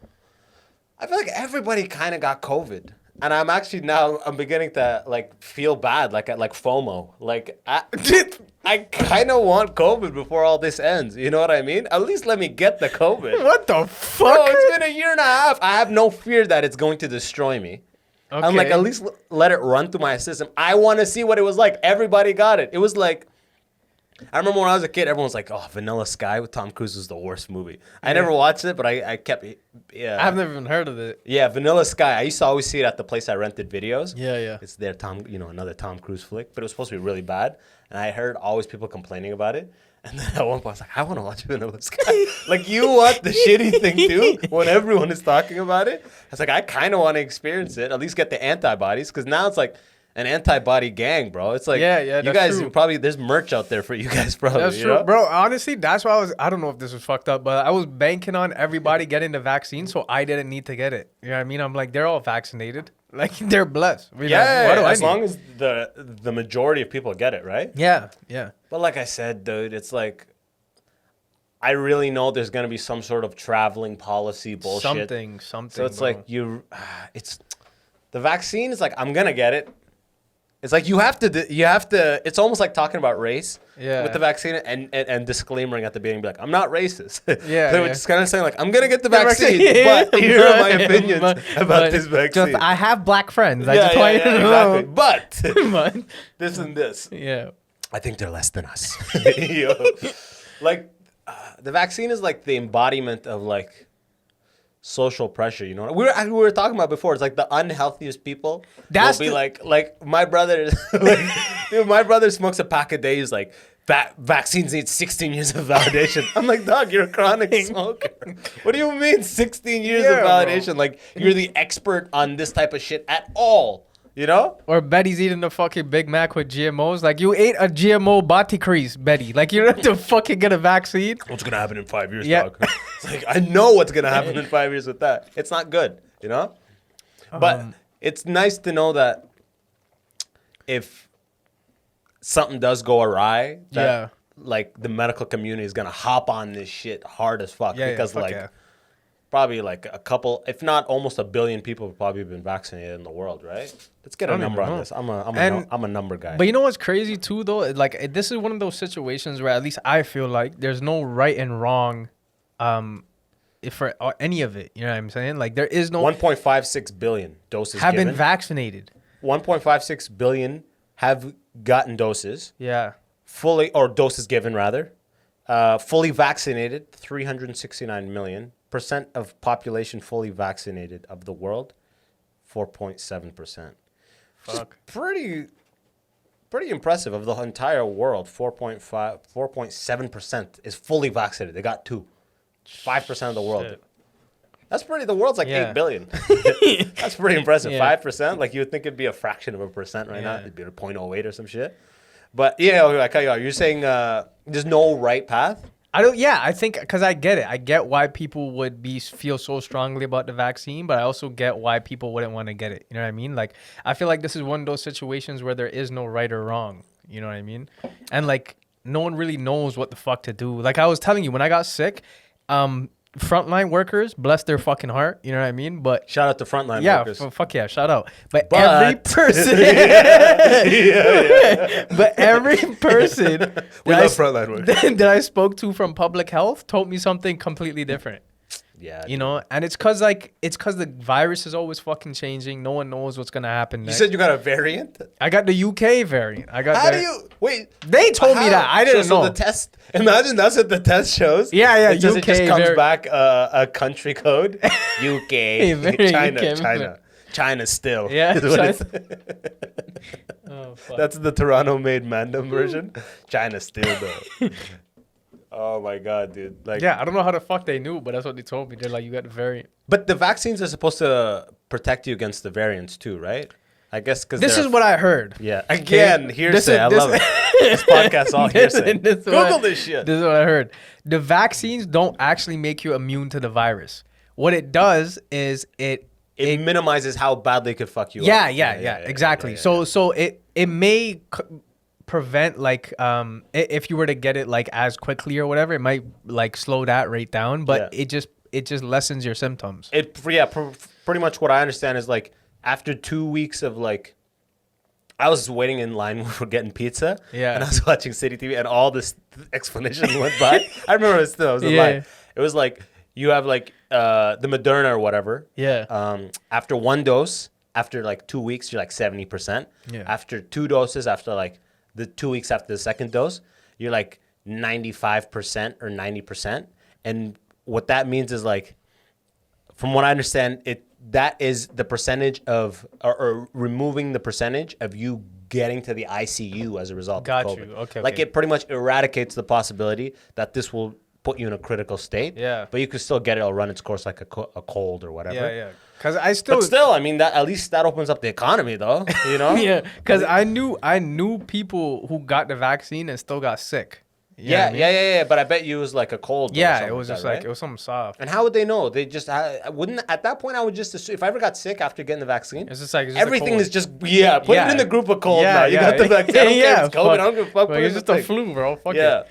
I feel like everybody kind of got COVID. And I'm actually now, I'm beginning to like feel bad, like FOMO. Like, I kind of want COVID before all this ends. You know what I mean? At least let me get the COVID. What the fuck? Bro, it's been a year and a half. I have no fear that it's going to destroy me. Okay. I'm like, at least let it run through my system. I want to see what it was like. Everybody got it. It was like, I remember when I was a kid, everyone was like, oh, Vanilla Sky with Tom Cruise was the worst movie. I never watched it, but I kept, yeah. I've never even heard of it. Yeah, Vanilla Sky. I used to always see it at the place I rented videos. Yeah. It's their another Tom Cruise flick, but it was supposed to be really bad. And I heard always people complaining about it. And then at one point I was like, I want to watch Vanilla Sky. Like, you want the shitty thing too when everyone is talking about it? I was like, I kind of want to experience it, at least get the antibodies, because now it's like an antibody gang, bro. It's like, Yeah, you that's guys true. probably, there's merch out there for you guys, probably. That's you true, know? bro. Honestly, that's why I don't know if this was fucked up, but I was banking on everybody getting the vaccine, so I didn't need to get it. You know what I mean? I'm like, they're all vaccinated. Like, they're blessed. You know, Yeah, what do I as need? long as the majority of people get it, right? Yeah. But like I said, dude, it's like, I really know there's going to be some sort of traveling policy bullshit. Something. So it's bro. like the vaccine is like, I'm going to get it. It's like you have to. It's almost like talking about race with the vaccine and disclaimering at the beginning, be like, I'm not racist. So it's kind of saying like, I'm gonna get the vaccine, but here are my opinions about this vaccine. Just, I have black friends. I just want you to know. Exactly. But this and this. Yeah. I think they're less than us. Like the vaccine is like the embodiment of like social pressure, you know. We were talking about before. It's like the unhealthiest people will be like my brother. Like, dude, my brother smokes a pack a day. He's like, vaccines need 16 years of validation. I'm like, dog, you're a chronic smoker. What do you mean 16 years of validation? Bro. Like you're the expert on this type of shit at all. You know? Or Betty's eating the fucking Big Mac with GMOs. Like, you ate a GMO bati crease, Betty. Like, you don't have to fucking get a vaccine. What's going to happen in 5 years, dog? It's like, I know what's going to happen in 5 years with that. It's not good, you know? But it's nice to know that if something does go awry, that, like, the medical community is going to hop on this shit hard as fuck. Because, probably like a couple, if not almost 1 billion people have probably been vaccinated in the world, right? Let's get a number on this. I'm a number guy. But you know what's crazy too, though? Like, this is one of those situations where at least I feel like there's no right and wrong, for any of it. You know what I'm saying? Like, there is no 1.56 billion doses have been vaccinated. 1.56 billion have gotten doses. Yeah. Fully, or doses given rather. Fully vaccinated, 369 million. Percent of population fully vaccinated of the world, 4.7%. Fuck. Pretty impressive. Of the entire world, 4.7% is fully vaccinated. They got 5% of the world. Shit. That's pretty. The world's like 8 billion. That's pretty impressive. 5%. Like you would think it'd be a fraction of a percent right now. It'd be a 0.08 or some shit. But you're saying there's no right path. I think because I get it. I get why people would feel so strongly about the vaccine, but I also get why people wouldn't want to get it. You know what I mean? Like, I feel like this is one of those situations where there is no right or wrong. You know what I mean? And like, no one really knows what the fuck to do. Like I was telling you, when I got sick, frontline workers, bless their fucking heart. You know what I mean? But shout out to frontline workers. Fuck yeah, shout out. But every person, but every person we love frontline workers that I spoke to from public health told me something completely different. Yeah, you know, and it's cause the virus is always fucking changing. No one knows what's gonna happen next. You said you got a variant? I got the UK variant. How do you wait? They told me that. I didn't know. So the test. Imagine that's what the test shows. Yeah. It just comes back a country code. UK, China still. Yeah. Oh, fuck. That's the Toronto-made Mandem version. China still though. Oh my god, dude! Like, I don't know how the fuck they knew, but that's what they told me. They're like, you got the variant. But the vaccines are supposed to protect you against the variants too, right? I guess because this is what I heard. Yeah, again, hearsay. I love it. This podcast all hearsay. Google this shit. This is what I heard. The vaccines don't actually make you immune to the virus. What it does is it minimizes how badly it could fuck you up. Yeah, exactly. So it may prevent like if you were to get it like as quickly or whatever, it might like slow that rate down, but it just lessens your symptoms. Pretty much what I understand is like after 2 weeks of like, I was waiting in line for getting pizza, and I was watching City TV, and all this explanation went by. I remember it still. It was a lie. It was like you have like the Moderna or whatever. Yeah. After one dose, after like 2 weeks, you're like 70%. Yeah. After 2 doses, after like the 2 weeks after the second dose, you're like 95% or 90%. And what that means is like, from what I understand, that is the percentage of, or removing the percentage of you getting to the ICU as a result of COVID. Okay. Like it pretty much eradicates the possibility that this will put you in a critical state. Yeah. But you can still get it. It'll run its course like a cold or whatever. Yeah. But still, I mean, that at least that opens up the economy, though. You know? Yeah. Because I knew people who got the vaccine and still got sick. Yeah. But I bet you it was like a cold. Yeah, it was just like, it was something soft. And how would they know? They just wouldn't. At that point, I would just assume if I ever got sick after getting the vaccine, it's just like everything is just put it in the group of cold. Now you got the vaccine. It's COVID. I don't give a fuck. It's just a flu, bro. Fuck it.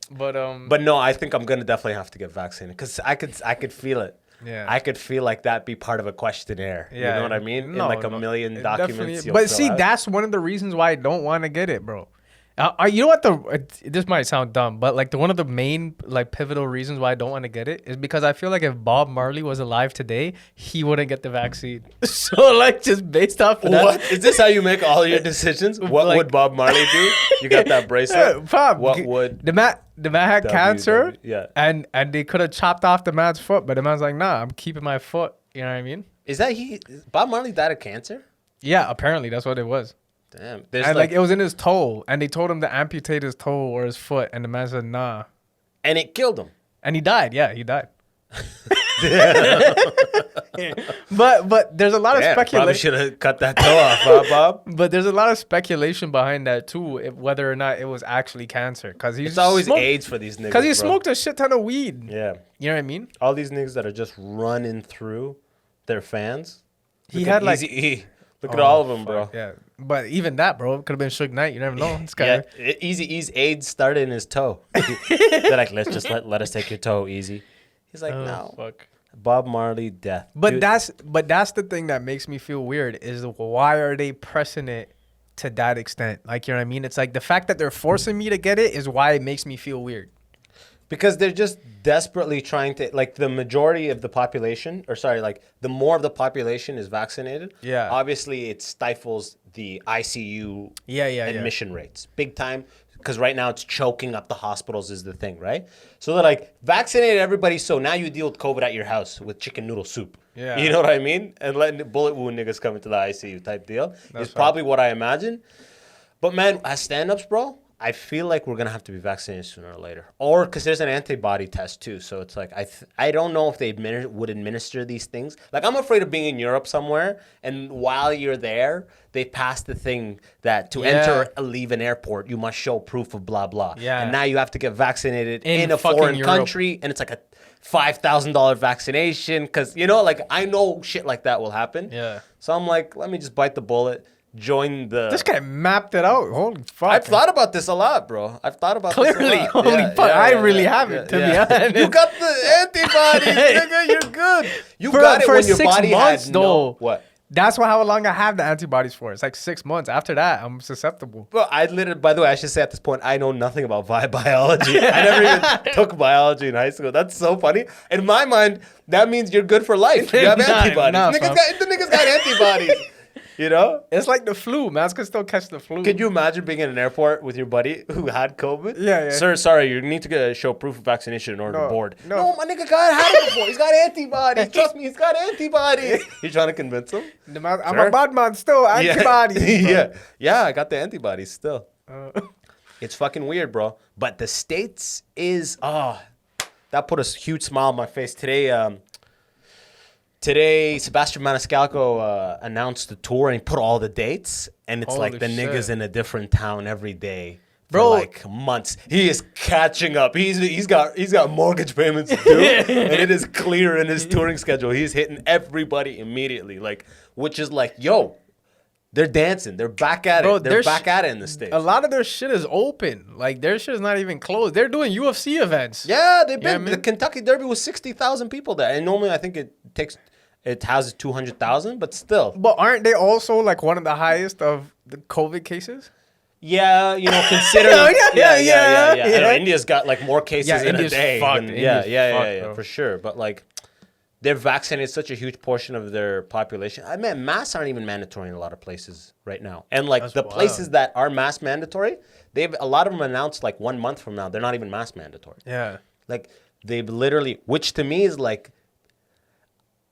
But no, I think I'm gonna definitely have to get vaccinated because I could feel it. Yeah. I could feel like that be part of a questionnaire. Yeah. You know what I mean? In No, like a no, million it documents. definitely- You'll But fill see, out. that's one of the reasons why I don't want to get it, bro. You know what this might sound dumb, but like one of the main like pivotal reasons why I don't want to get it is because I feel like if Bob Marley was alive today, he wouldn't get the vaccine. So like just based off of What? that, Is this how you make all your decisions? What Like- would Bob Marley do? You got that bracelet? Yeah, fam, What would the man had cancer, yeah. and they could have chopped off the man's foot, but the man's like, nah, I'm keeping my foot. You know what I mean? Is Bob Marley died of cancer? Yeah, apparently that's what it was. Damn. There's And like it was in his toe, and they told him to amputate his toe or his foot, and the man said nah, and it killed him. and he died. Yeah, he died. But there's a lot of Probably speculation. should have cut that toe off, huh, Bob? But there's a lot of speculation behind that too, whether or not it was actually cancer. Cause It's always AIDS for these niggas. Cause he bro. smoked a shit ton of weed. Yeah. You know what I mean? All these niggas that are just running through their fans. He Look had at like Eazy-E. Look at Oh, all of them, bro. fuck, Yeah, but even that, bro, could have been Suge Knight. You never know. This guy. Yeah, Eazy-E's AIDS started in his toe. They're like, let's just let us take your toe, Easy. He's like, no. Fuck. Bob Marley, death. But Dude, that's the thing that makes me feel weird is why are they pressing it to that extent? Like, you know what I mean? It's like the fact that they're forcing me to get it is why it makes me feel weird. because they're just desperately trying to, like, the majority of the population, or sorry, like, the more of the population is vaccinated. Yeah. Obviously, it stifles the ICU Yeah. admission rates big time. Because right now it's choking up the hospitals is the thing, right? So they're like, vaccinate everybody so now you deal with COVID at your house with chicken noodle soup. Yeah. You know what I mean? And letting the bullet wound niggas come into the ICU type deal That's is probably what I imagine. But man, as stand-ups, bro, I feel like we're going to have to be vaccinated sooner or later. Or because there's an antibody test too. So it's like, I don't know if they would administer these things. Like I'm afraid of being in Europe somewhere. And while you're there, they pass the thing that to enter or leave an airport, you must show proof of blah, blah. Yeah. And now you have to get vaccinated In in a fucking foreign Europe. country. And it's like a $5,000 vaccination. Because, you know, like I know shit like that will happen. Yeah. So I'm like, let me just bite the bullet. Join the. This guy mapped it out. Holy fuck. I've thought about this a lot, bro. I've thought about this Clearly. a lot. Holy fuck. I really haven't, to be honest. You got the antibodies, nigga. You're good. You For- got it for when your 6 body months, had though. no. What? That's how long I have the antibodies for. It's like 6 months. After that, I'm susceptible. Well, I literally, by the way, I should say at this point, I know nothing about biology. I never even took biology in high school. That's so funny. In my mind, that means you're good for life. You have Nah, antibodies. nah, the fam. niggas got antibodies. You know? It's like the flu. Man can still catch the flu. Could you imagine being in an airport with your buddy who had COVID? Yeah. Sir, sorry, you need to show proof of vaccination in order to No, board. no. No, my nigga had it before. He's got antibodies. Trust me, he's got antibodies. You trying to convince him? I'm Sure. a bad man still. Antibodies. Yeah, I got the antibodies still. Uh, It's fucking weird, bro. But the States is, that put a huge smile on my face. Today, Sebastian Maniscalco announced the tour and he put all the dates. And it's Holy like the shit. niggas in a different town every day. Bro. For like months. He is catching up. He's got mortgage payments to do. And it is clear in his touring schedule. He's hitting everybody immediately. Like, which is like, yo, they're dancing. They're back at Bro, it. They're there's back at it in the States. a lot of their shit is open. Like their shit is not even closed. They're doing UFC events. Yeah, they've Yeah, been. man. The Kentucky Derby was 60,000 people there. And normally I think it houses 200,000, but still. But aren't they also like one of the highest of the COVID cases? Yeah, you know, considering. Yeah. I know India's got like more cases Yeah, in India's a day. fucked. India's fucked, bro. For sure. But like, they're vaccinated such a huge portion of their population. I mean, masks aren't even mandatory in a lot of places right now. And like That's the wild. places that are mask mandatory, a lot of them announced like 1 month from now, they're not even mask mandatory. Yeah. Like they've literally, which to me is like,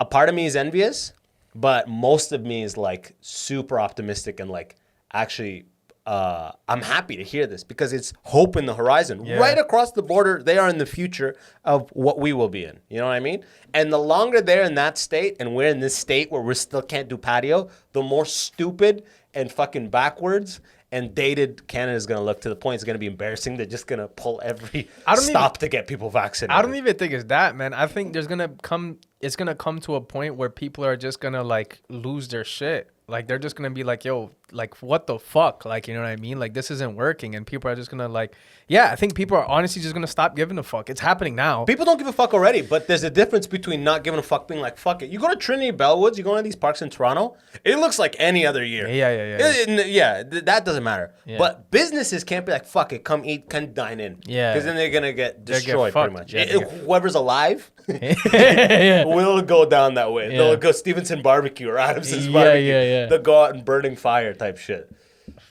a part of me is envious, but most of me is like super optimistic and like actually I'm happy to hear this because it's hope in the horizon. Yeah. Right across the border, they are in the future of what we will be in. You know what I mean? And the longer they're in that state and we're in this state where we still can't do patio, the more stupid and fucking backwards and dated Canada is going to look, to the point it's going to be embarrassing. They're just going to pull every stop to get people vaccinated. I don't even think it's that, man. I think it's gonna come to a point where people are just gonna like lose their shit. Like they're just gonna be like, yo, like what the fuck, like, you know what I mean? Like this isn't working, and people are just gonna like, yeah, I think people are honestly just gonna stop giving a fuck. It's happening now. People don't give a fuck already, but there's a difference between not giving a fuck, being like, fuck it. You go to Trinity Bellwoods, you go to these parks in Toronto, it looks like any other year. That doesn't matter. Yeah. But businesses can't be like, fuck it, come eat, come dine in. Yeah. Because then they're going to get destroyed fucked. pretty much. Yeah, Whoever's alive Yeah. will go down that way. Yeah. They'll go Stevenson Barbecue or Adamson's Barbecue. Yeah. They'll go out and burning fire type shit.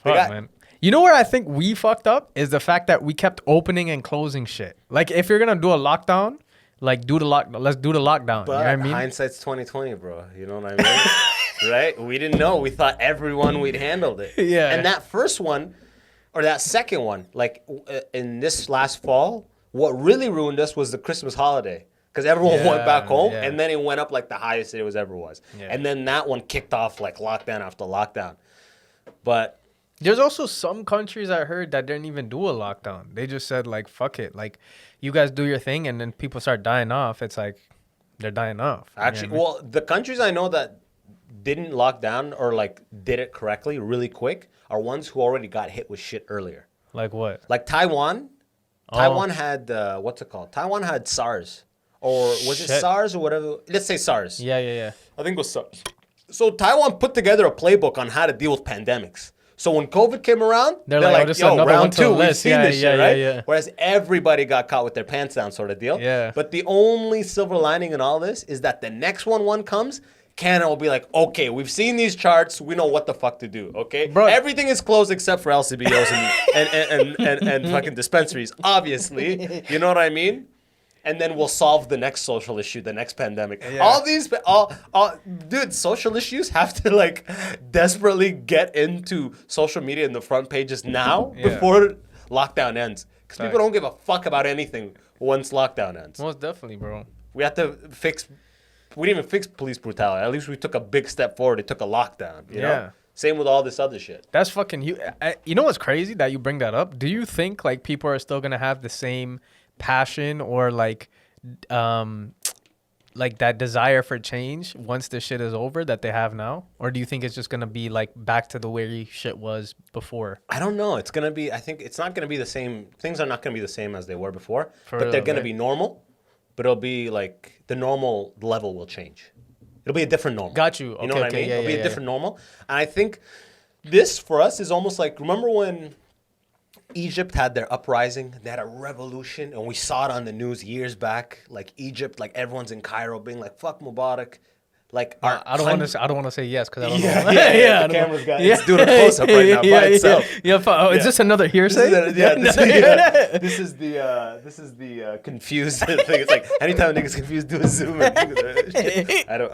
Fuck, man. You know where I think we fucked up is the fact that we kept opening and closing shit. Like if you're gonna do a lockdown, like let's do the lockdown. But you know what I mean? hindsight's 2020, bro. You know what I mean? Right? We didn't know. We thought everyone we'd handled it. Yeah. And that first one, or that second one, like in this last fall, what really ruined us was the Christmas holiday. Because everyone went back home, and then it went up like the highest it ever was. Yeah. And then that one kicked off like lockdown after lockdown. But there's also some countries I heard that didn't even do a lockdown. They just said like, fuck it. Like you guys do your thing, and then people start dying off. It's like they're dying off. Actually, well, the countries I know that didn't lock down or like did it correctly really quick are ones who already got hit with shit earlier. Like what? Like Taiwan. Taiwan had, what's it called? Taiwan had SARS. Or was it SARS or whatever? Let's say SARS. Yeah. I think it was SARS. So Taiwan put together a playbook on how to deal with pandemics. So when COVID came around, they're like, yo, round two, we've seen this shit, right? Yeah. Whereas everybody got caught with their pants down sort of deal. Yeah. But the only silver lining in all this is that the next one comes, Canada will be like, okay, we've seen these charts, we know what the fuck to do, okay? Bro. Everything is closed except for LCBOs and fucking dispensaries, obviously. You know what I mean? And then we'll solve the next social issue, the next pandemic. Yeah. Dude, social issues have to like desperately get into social media in the front pages now before lockdown ends. Because people don't give a fuck about anything once lockdown ends. Most definitely, bro. We have to we didn't even fix police brutality. At least we took a big step forward. It took a lockdown, you know? Same with all this other shit. That's fucking huge. You know what's crazy that you bring that up? Do you think like people are still going to have the same passion or like that desire for change once this shit is over that they have now? Or do you think it's just gonna be like back to the way shit was before? I don't know. It's gonna be, I think it's not gonna be the same. Things are not gonna be the same as they were before, but they're gonna be normal. But it'll be like the normal level will change. It'll be a different normal. Got you. You know what I mean? Yeah, It'll be a different normal. And I think this for us is almost like, remember when Egypt had their uprising, they had a revolution, and we saw it on the news years back. Like Egypt, like everyone's in Cairo being like, "Fuck Mubarak." Like I don't want to say yes because I don't know. The camera's got it's doing a close up right now by itself. Is this another hearsay? This is the confused thing. It's like anytime a nigga's confused, do a zoom in. I don't.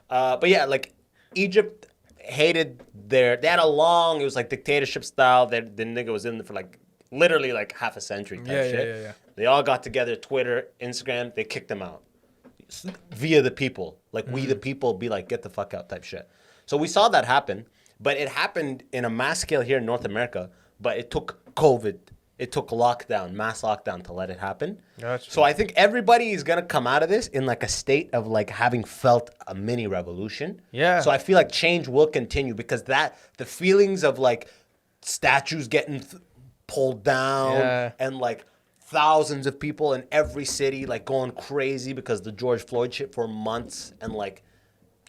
But yeah, like Egypt hated they had a long, it was like dictatorship style. The nigga was in there for like literally like half a century type shit. Yeah. They all got together, Twitter, Instagram, they kicked them out via the people. Like we the people be like, get the fuck out type shit. So we saw that happen, but it happened in a mass scale here in North America, but it took COVID. It took mass lockdown to let it happen. Gotcha. So I think everybody is going to come out of this in like a state of like having felt a mini revolution. Yeah. So I feel like change will continue because the feelings of like statues getting pulled down and like thousands of people in every city like going crazy because the George Floyd shit for months and like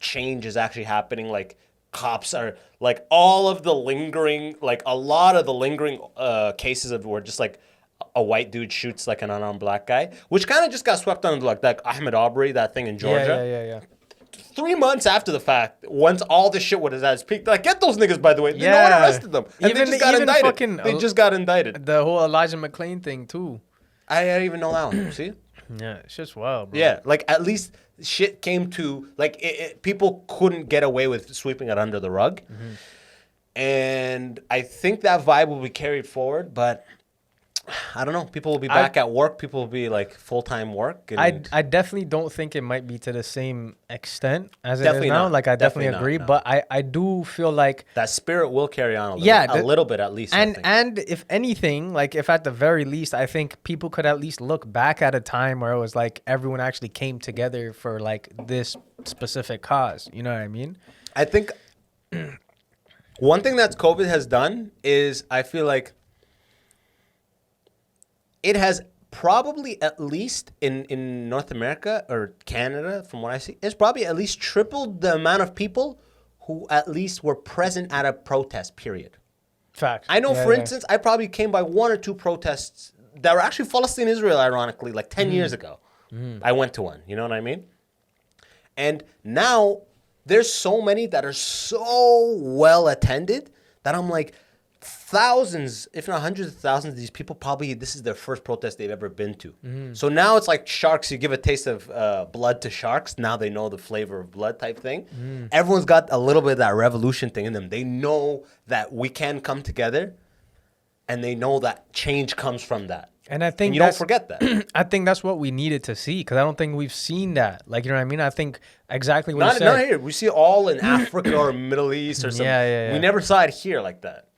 change is actually happening. Like cops are like all of the lingering, like a lot of the lingering cases of where just like a white dude shoots like an unarmed black guy, which kind of just got swept under like that Ahmed Aubrey, that thing in Georgia. Yeah. 3 months after the fact, once all this shit was at its peak, like get those niggas by the way. No one arrested them, and they just got indicted. They just got indicted. The whole Elijah McClain thing too. I didn't even know that one. See? Yeah, it's just wild, bro. Yeah, like at least shit came to like people couldn't get away with sweeping it under the rug, and I think that vibe will be carried forward. But I don't know. People will be back at work. People will be like full-time work. And I definitely don't think it might be to the same extent as it is now. Not. Like I definitely agree, not. But I do feel like that spirit will carry on a little, a little bit at least. And if anything, like if at the very least, I think people could at least look back at a time where it was like everyone actually came together for like this specific cause. You know what I mean? I think One thing that COVID has done is I feel like it has probably at least in North America or Canada, from what I see, it's probably at least tripled the amount of people who at least were present at a protest, period. Facts. I know, for instance, I probably came by 1 or 2 protests that were actually Palestine-Israel, ironically, like 10 years ago. I went to one, you know what I mean? And now there's so many that are so well attended that I'm like, thousands, if not hundreds of thousands of these people, probably this is their first protest they've ever been to. So now it's like sharks. You give a taste of blood to sharks. Now they know the flavor of blood type thing. Everyone's got a little bit of that revolution thing in them. They know that we can come together, and they know that change comes from that. And I think and you don't forget that. I think that's what we needed to see, because I don't think we've seen that. Like, you know what I mean? I think exactly what you said. Not here. We see it all in Africa or Middle East or something. Yeah. We never saw it here like that.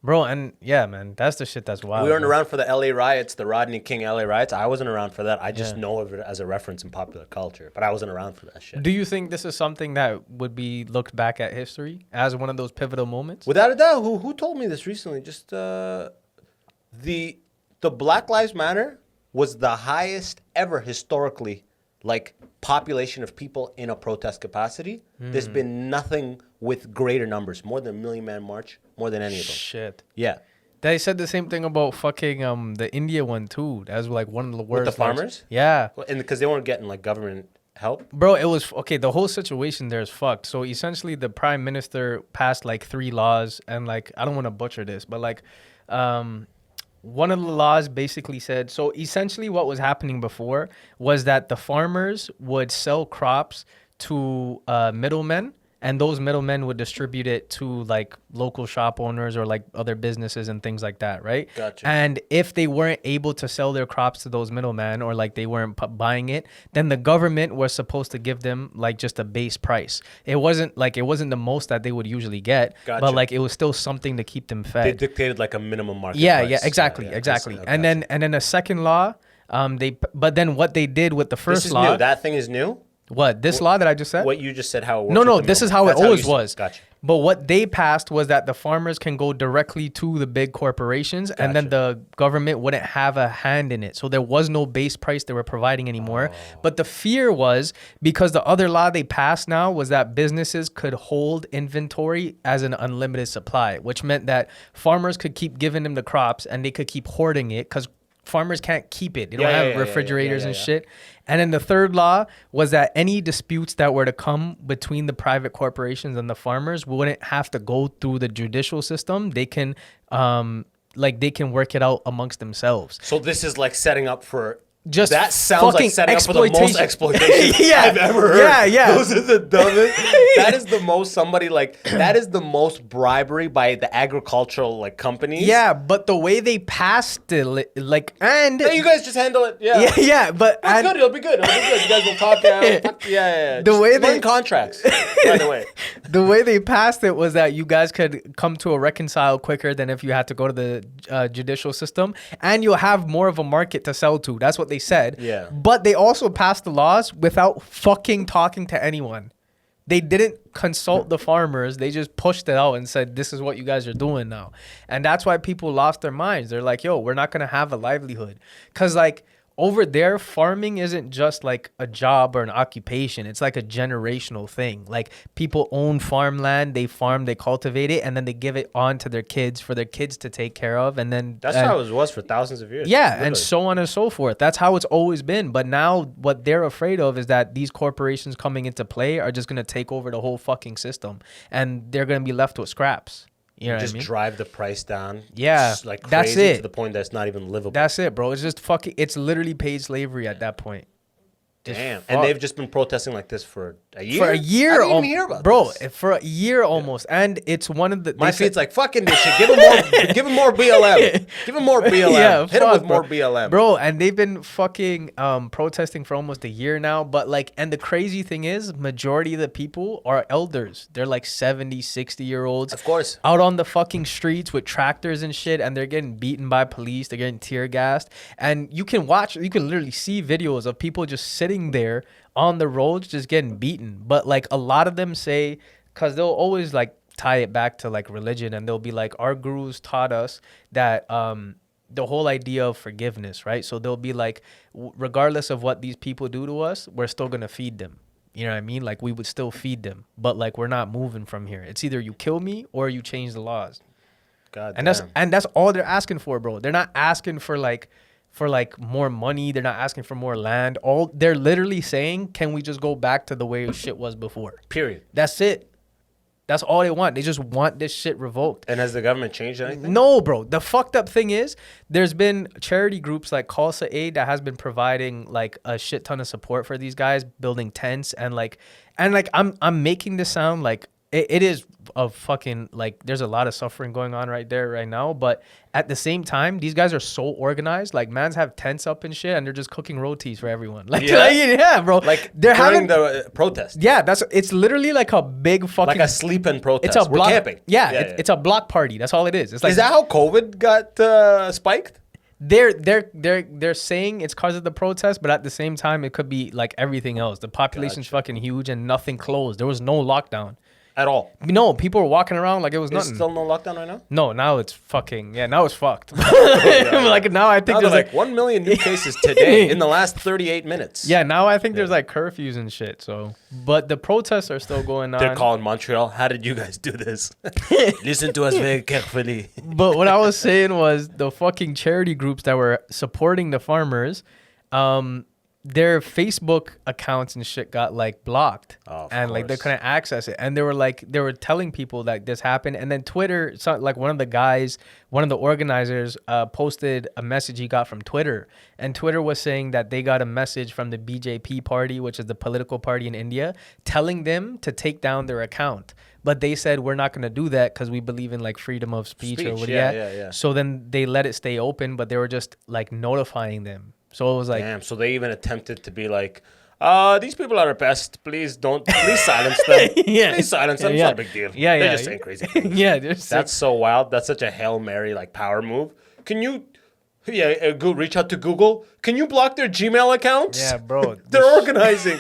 Bro, and yeah, man, that's the shit that's wild. We weren't around for the LA riots, the Rodney King LA riots. I wasn't around for that. I just know of it as a reference in popular culture, but I wasn't around for that shit. Do you think this is something that would be looked back at history as one of those pivotal moments? Without a doubt. Who told me this recently? Just the Black Lives Matter was the highest ever historically, like, population of people in a protest capacity. There's been nothing with greater numbers, more than a Million Man March, more than any of them. Shit. Yeah. They said the same thing about fucking the India one too. That was like one of the worst. With the farmers? Yeah. And because they weren't getting like government help. Bro, it was okay. The whole situation there is fucked. So essentially, the prime minister passed like 3 laws, and like, I don't want to butcher this, but like, one of the laws basically said, so essentially what was happening before was that the farmers would sell crops to middlemen, and those middlemen would distribute it to like local shop owners or like other businesses and things like that, right? Gotcha. And if they weren't able to sell their crops to those middlemen, or like they weren't buying it, then the government was supposed to give them like just a base price. It wasn't the most that they would usually get, Gotcha. but like it was still something to keep them fed. They dictated like a minimum market Yeah, price. yeah, exactly. And then a second law, but then what they did with the first This is law, new. That thing is new? what this law that I just said? What you just said, how it works? No, with the this is middleman. how it That's always you said. was. Gotcha. But what they passed was that the farmers can go directly to the big corporations, and then the government wouldn't have a hand in it. So there was no base price they were providing anymore. But the fear was, because the other law they passed now was that businesses could hold inventory as an unlimited supply, which meant that farmers could keep giving them the crops and they could keep hoarding it, because farmers can't keep it. They don't have refrigerators and shit. And then the third law was that any disputes that were to come between the private corporations and the farmers wouldn't have to go through the judicial system. They can they can work it out amongst themselves. So this is like setting up for... Just that sounds like setting up for the most exploitation Yeah. I've ever heard. Yeah. Those are the dumbest. That is the most that is the most bribery by the agricultural like companies. Yeah, but the way they passed it, like, and Hey, you guys just handle it. Yeah. yeah, but It's good. It'll be good. You guys will talk out. Yeah. The way they contracts. By the way, the way they passed it was that you guys could come to a reconcile quicker than if you had to go to the judicial system, and you'll have more of a market to sell to. That's what they said. Yeah. But they also passed the laws without fucking talking to anyone. They didn't consult the farmers. They just pushed it out and said, this is what you guys are doing now. And that's why people lost their minds. They're like, yo, we're not going to have a livelihood. Because like, over there, farming isn't just like a job or an occupation. It's like a generational thing. Like, people own farmland, they farm, they cultivate it, and then they give it on to their kids for their kids to take care of. And then that's how it was for thousands of years. Yeah, literally. and so on and so forth. That's how it's always been. But now what they're afraid of is that these corporations coming into play are just going to take over the whole fucking system, and they're going to be left with scraps. You know just what I mean? drive the price down. Yeah, just like crazy that's it. to the point that it's not even livable. That's it, bro. It's just fucking. It's literally paid slavery at that point. Damn. And they've just been protesting like this for a year? For a year. I didn't even hear about bro, this. for a year almost. And it's one of the... My feet's like, fucking this shit. Give him more BLM. Give him more BLM. Yeah, Hit him with bro. more BLM. Bro, and they've been fucking protesting for almost a year now. But like, and the crazy thing is, majority of the people are elders. They're like 70, 60-year-olds. Of course. Out on the fucking streets with tractors and shit. And they're getting beaten by police. They're getting tear gassed. And you can literally see videos of people just sitting there on the roads just getting beaten. But like, a lot of them say because they'll always like tie it back to like religion, and they'll be like, our gurus taught us that the whole idea of forgiveness, right? So they'll be like, regardless of what these people do to us, we're still gonna feed them. You know what I mean? Like, we would still feed them, but like, we're not moving from here. It's either you kill me or you change the laws. God And damn. that's all they're asking for, bro. They're not asking for more money. They're not asking for more land. All they're literally saying, can we just go back to the way shit was before? Period. That's it. That's all they want. They just want this shit revoked. And has the government changed anything? No, bro. The fucked up thing is, there's been charity groups like Khalsa Aid that has been providing like a shit ton of support for these guys, building tents and I'm making this sound like it is a fucking, like, there's a lot of suffering going on right there right now, but at the same time, these guys are so organized. Like, mans have tents up and shit, and they're just cooking rotis for everyone. Yeah, bro. Like, they're during having the protest. Yeah, it's literally like a big fucking, Like a sleep-in protest. it's a We're block, camping. Yeah, it's a block party. That's all it is. It's like, Is that how COVID got spiked? they're saying it's because of the protest, but at the same time, it could be like everything else. The population's fucking huge, and nothing closed. There was no lockdown. At all. No, people were walking around like it was There's nothing. still no lockdown right now? No, now it's fucking, now it's fucked. Like, now I think Now there's there's like 1 million new cases today in the last 38 minutes. yeah, now I think there's like curfews and shit. So, but the protests are still going on. They're calling Montreal. How did you guys do this? Listen to us very carefully. But what I was saying was the fucking charity groups that were supporting the farmers, their Facebook accounts and shit got like blocked, and like they couldn't access it. And they were telling people that this happened. And then Twitter, like one of the organizers, posted a message he got from Twitter, and Twitter was saying that they got a message from the BJP party, which is the political party in India, telling them to take down their account. But they said, we're not going to do that because we believe in like freedom of speech or what. Yeah. So then they let it stay open, but they were just like notifying them. So it was like, damn. So they even attempted to be like, these people are our best. Please silence them. Yeah. Please silence them. It's not a big deal. Yeah, They're yeah. just saying crazy things. yeah, That's so wild. That's such a Hail Mary like power move. Can you reach out to Google? Can you block their Gmail accounts? Yeah, bro. They're organizing.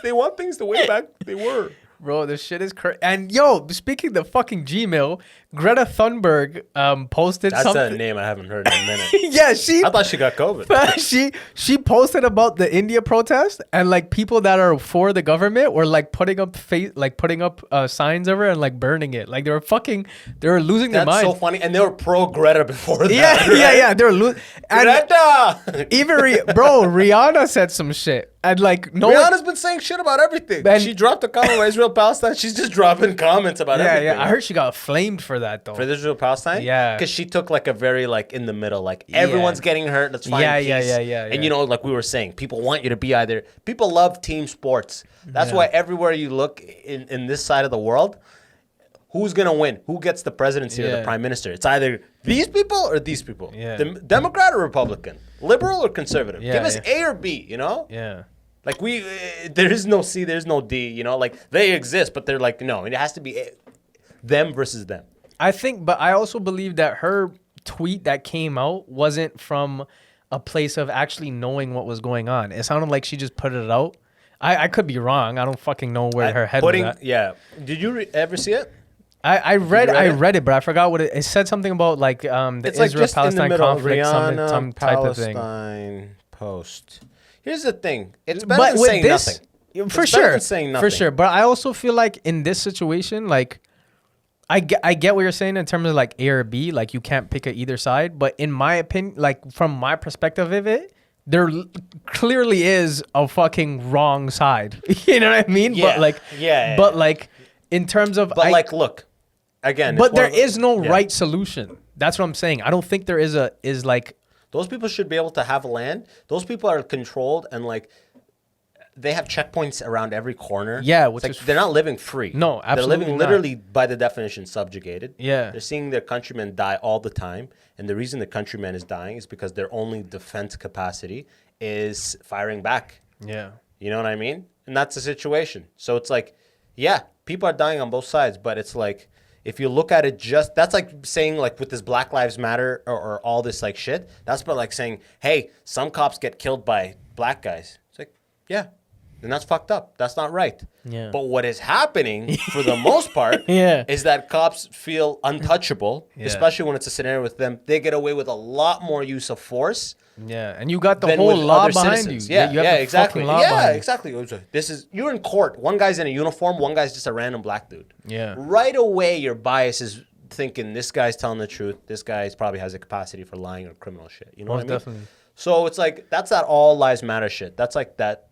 they want things the way back they were. Bro, this shit is crazy. And yo, speaking of the fucking Gmail, Greta Thunberg posted That's something. a name I haven't heard in a minute. Yeah, I thought she got COVID. she posted about the India protest, and like people that are for the government were like putting up signs over and like burning it. Like they were losing their That's mind. so funny. And they were pro Greta before that. Yeah, right? yeah. They were losing. Greta! Even Rihanna said some shit. And like Rihanna's been saying shit about everything. And she dropped a comment about Israel-Palestine. She's just dropping comments about everything. Yeah. I heard she got flamed for that though. For Israel-Palestine? Yeah. Because she took like a very like in the middle, like everyone's getting hurt, let's find peace. Yeah. And you know, like we were saying, people want you to be either, people love team sports. That's why everywhere you look in this side of the world, who's going to win? Who gets the presidency or the prime minister? It's either these people or these people. Yeah. Democrat or Republican? Liberal or conservative? Yeah, Give us A or B, you know? Yeah. Like there is no C, there's no D, you know? Like they exist, but they're like, no, it has to be them versus them. But I also believe that her tweet that came out wasn't from a place of actually knowing what was going on. It sounded like she just put it out. I could be wrong. I don't fucking know where her head was at. Yeah. Did you ever see it? I read it, but I forgot what it said. Something about like the Israel-Palestine conflict, some type of thing. Palestine post. Here's the thing. It's better than saying nothing. For sure. But I also feel like in this situation, like I get what you're saying in terms of like A or B, like you can't pick either side. But in my opinion, like from my perspective of it, there clearly is a fucking wrong side. You know what I mean? Yeah. But like, But like in terms of, look, again. But there is no right solution. That's what I'm saying. I don't think there is like. Those people should be able to have land. Those people are controlled and like they have checkpoints around every corner. Yeah, which is they're not living free. No, absolutely They're living not. literally by the definition subjugated. Yeah. They're seeing their countrymen die all the time. And the reason the countryman is dying is because their only defense capacity is firing back. Yeah. You know what I mean? And that's the situation. So it's like, yeah, people are dying on both sides, but it's like, if you look at it that's like saying like with this Black Lives Matter or all this like shit, that's about like saying, hey, some cops get killed by black guys. It's like, yeah, And that's fucked up. That's not right. Yeah. But what is happening for the most part Yeah. is that cops feel untouchable, Yeah. especially when it's a scenario with them. They get away with a lot more use of force. Yeah, and you got the than whole with law other behind citizens. you. Yeah, You have yeah, the exactly. fucking law Yeah, behind you. exactly. This is you're in court. One guy's in a uniform. One guy's just a random black dude. Yeah. Right away, your bias is thinking this guy's telling the truth. This guy probably has a capacity for lying or criminal shit. You know Most what I mean? definitely. So it's like that's that all lives matter shit. That's like that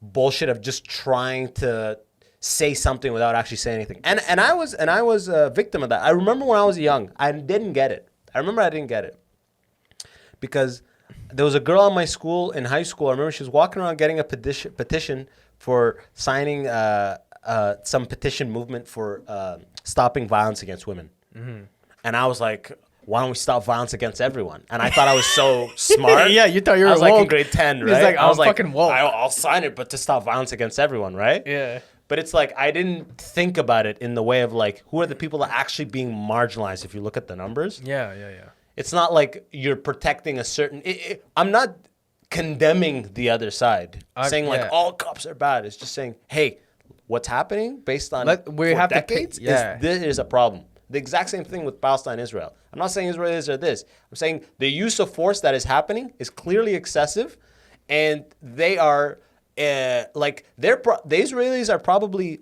bullshit of just trying to say something without actually saying anything. And I was a victim of that. I remember when I was young, I didn't get it. I didn't get it because there was a girl in my school in high school. I remember she was walking around getting a petition for signing some petition movement for stopping violence against women. Mm-hmm. And I was like, why don't we stop violence against everyone? And I thought I was so smart. Yeah, you thought you were I was like in woke. grade 10, He's right? like, I was I'm fucking woke. I'll sign it, but to stop violence against everyone, right? Yeah. But it's like I didn't think about it in the way of like who are the people that are actually being marginalized if you look at the numbers. Yeah. It's not like you're protecting a certain... I'm not condemning the other side, saying like all cops are bad. It's just saying, hey, what's happening based on decades this is a problem. The exact same thing with Palestine-Israel. I'm not saying Israel is or this. I'm saying the use of force that is happening is clearly excessive, and they are the Israelis are probably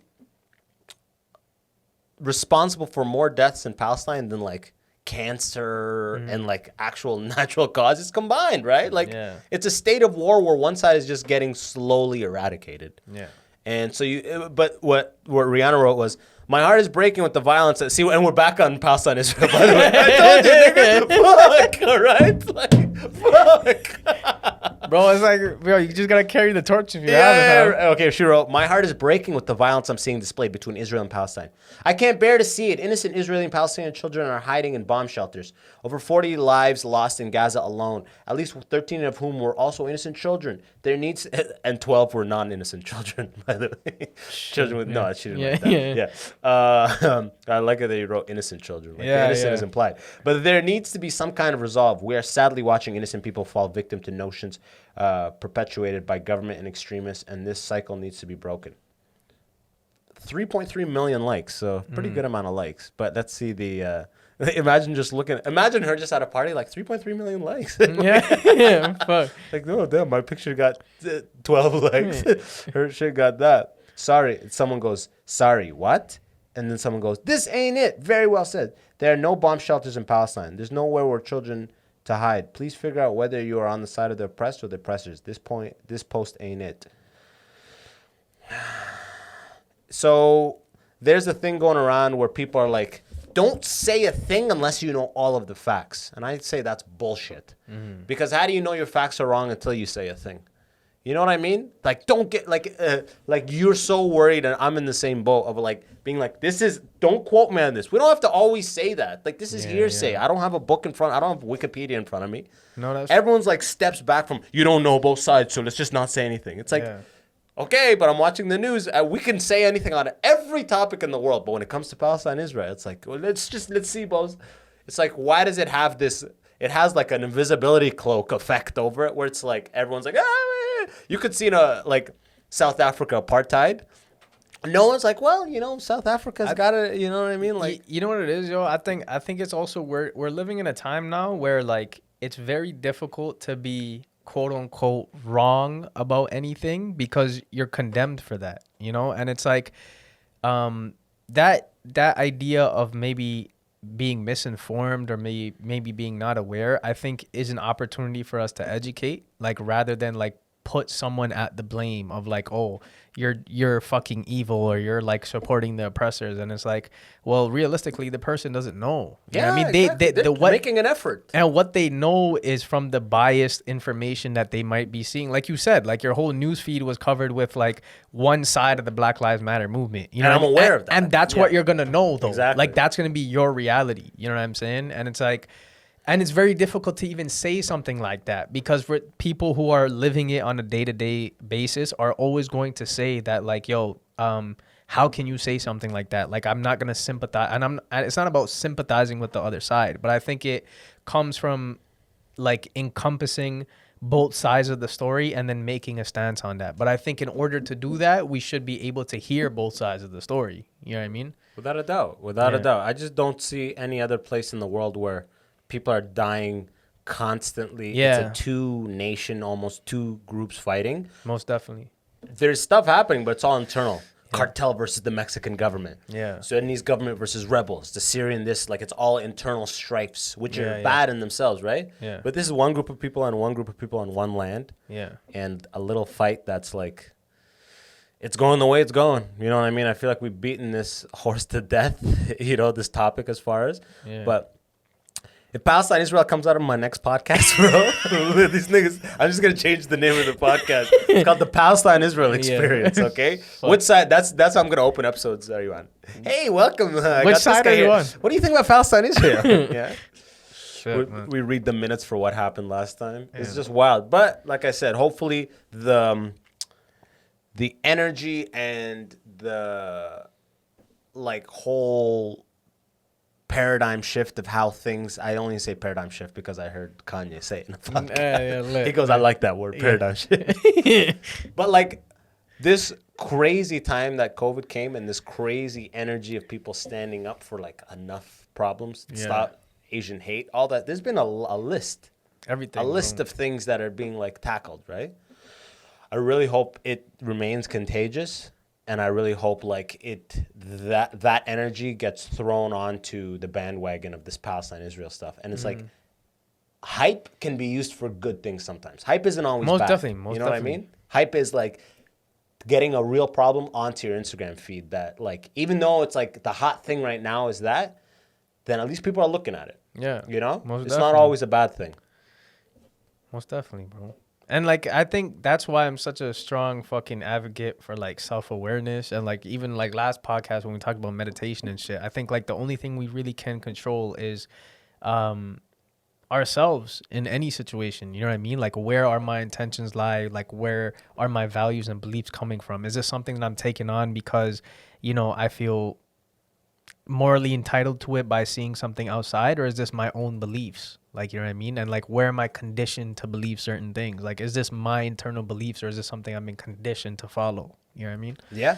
responsible for more deaths in Palestine than like cancer and like actual natural causes combined, right? Like it's a state of war where one side is just getting slowly eradicated. Yeah. And so but what Rihanna wrote was, my heart is breaking with the violence. See, and we're back on Palestine-Israel, by the way. I told you, nigga. Fuck, all right? Like, fuck. Bro, it's like, bro, you just got to carry the torch if you have it. Okay, she wrote, my heart is breaking with the violence I'm seeing displayed between Israel and Palestine. I can't bear to see it. Innocent Israeli and Palestinian children are hiding in bomb shelters. Over 40 lives lost in Gaza alone, at least 13 of whom were also innocent children. There needs, and 12 were non-innocent children, by the way. Children with, no, she didn't like that. I like it that you wrote innocent children. Like innocent is implied. But there needs to be some kind of resolve. We are sadly watching innocent people fall victim to notions perpetuated by government and extremists, and this cycle needs to be broken. 3.3 million likes, so pretty good amount of likes. But let's see the... imagine her just at a party, like 3.3 million likes. Fuck. Like, no, damn, my picture got 12 likes. Her shit got that. Sorry. Someone goes, sorry, what? And then someone goes, this ain't it. Very well said. There are no bomb shelters in Palestine. There's nowhere where children to hide. Please figure out whether you are on the side of the oppressed or the oppressors. This post ain't it. So there's a thing going around where people are like, don't say a thing unless you know all of the facts. And I say that's bullshit. Because how do you know your facts are wrong until you say a thing? You know what I mean? Like, don't get like you're so worried, and I'm in the same boat of like being like, don't quote me on this. We don't have to always say that. Like, this is hearsay. I don't have a book in front. I don't have Wikipedia in front of me. No, everyone's like steps back from, you don't know both sides, so let's just not say anything. It's like, okay, but I'm watching the news. We can say anything on every topic in the world, but when it comes to Palestine-Israel, it's like, well, let's see both. It's like, why does it have this? It has like an invisibility cloak effect over it, where it's like everyone's like, you could see like South Africa apartheid. No one's like, well, South Africa's got it. You know what I mean? Like, you know what it is, yo? I think it's also we're living in a time now where like it's very difficult to be quote unquote wrong about anything because you're condemned for that, and it's like that idea of maybe being misinformed or maybe being not aware, I think is an opportunity for us to educate, like rather than like put someone at the blame of like, oh, you're fucking evil or you're like supporting the oppressors. And it's like, well, realistically, the person doesn't know. I mean, they're making an effort. And what they know is from the biased information that they might be seeing. Like you said, like your whole news feed was covered with like one side of the Black Lives Matter movement. You know, and I'm aware of that. And that's what you're going to know, though. Exactly. Like that's going to be your reality. You know what I'm saying? And it's like, and it's very difficult to even say something like that because for people who are living it on a day-to-day basis are always going to say that like, yo, how can you say something like that? Like, I'm not going to sympathize. And it's not about sympathizing with the other side, but I think it comes from like encompassing both sides of the story and then making a stance on that. But I think in order to do that, we should be able to hear both sides of the story. You know what I mean? Without a doubt. Without a doubt. I just don't see any other place in the world where people are dying constantly. Yeah. It's a two-nation, almost two groups fighting. Most definitely. There's stuff happening, but it's all internal. Cartel versus the Mexican government. Yeah. Sudanese government versus rebels. The Syrian this, like it's all internal strifes, which are Yeah. bad in themselves, right? Yeah. But this is one group of people and one group of people on one land. Yeah. And a little fight that's like, it's going the way it's going. You know what I mean? I feel like we've beaten this horse to death, you know, this topic as far as. Yeah. But if Palestine-Israel comes out of my next podcast, bro, these niggas, I'm just going to change the name of the podcast. It's called the Palestine-Israel Experience, okay? Which side? That's how I'm going to open episodes. Are you on? Hey, welcome. I Which got this side guy are you here. on? What do you think about Palestine-Israel? Yeah. Shit, man. We read the minutes for what happened last time. It's just wild. But like I said, hopefully the energy and the like whole paradigm shift of how things, I only say paradigm shift because I heard Kanye say it in the podcast. He goes, I like that word, paradigm shift. But like this crazy time that COVID came and this crazy energy of people standing up for like enough problems to stop Asian hate, all that, there's been a list. Everything. A list of things that are being like tackled, right? I really hope it remains contagious, and I really hope like that energy gets thrown onto the bandwagon of this Palestine-Israel stuff. And it's like hype can be used for good things sometimes. Hype isn't always Most bad. definitely. You know what I mean? Hype is like getting a real problem onto your Instagram feed that like, even though it's like the hot thing right now is that, then at least people are looking at it. Yeah. You know? Most It's not definitely. always a bad thing. Most definitely, bro. And like I think that's why I'm such a strong fucking advocate for like self-awareness, and like even like last podcast when we talked about meditation and shit, I think like the only thing we really can control is ourselves in any situation. You know what I mean? Like where are my intentions lie? Like where are my values and beliefs coming from? Is this something that I'm taking on because, you know, I feel morally entitled to it by seeing something outside, or is this my own beliefs? Like, you know what I mean? And like, where am I conditioned to believe certain things? Like, is this my internal beliefs, or is this something I've been conditioned to follow? You know what I mean? Yeah.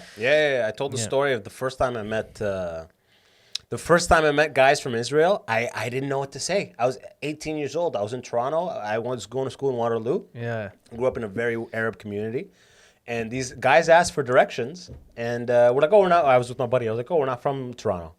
I told the story of the first time I met guys from Israel. I didn't know what to say. I was 18 years old. I was in Toronto. I was going to school in Waterloo. Yeah. Grew up in a very Arab community. And these guys asked for directions. And we're like, oh, we're not. I was with my buddy. I was like, oh, we're not from Toronto.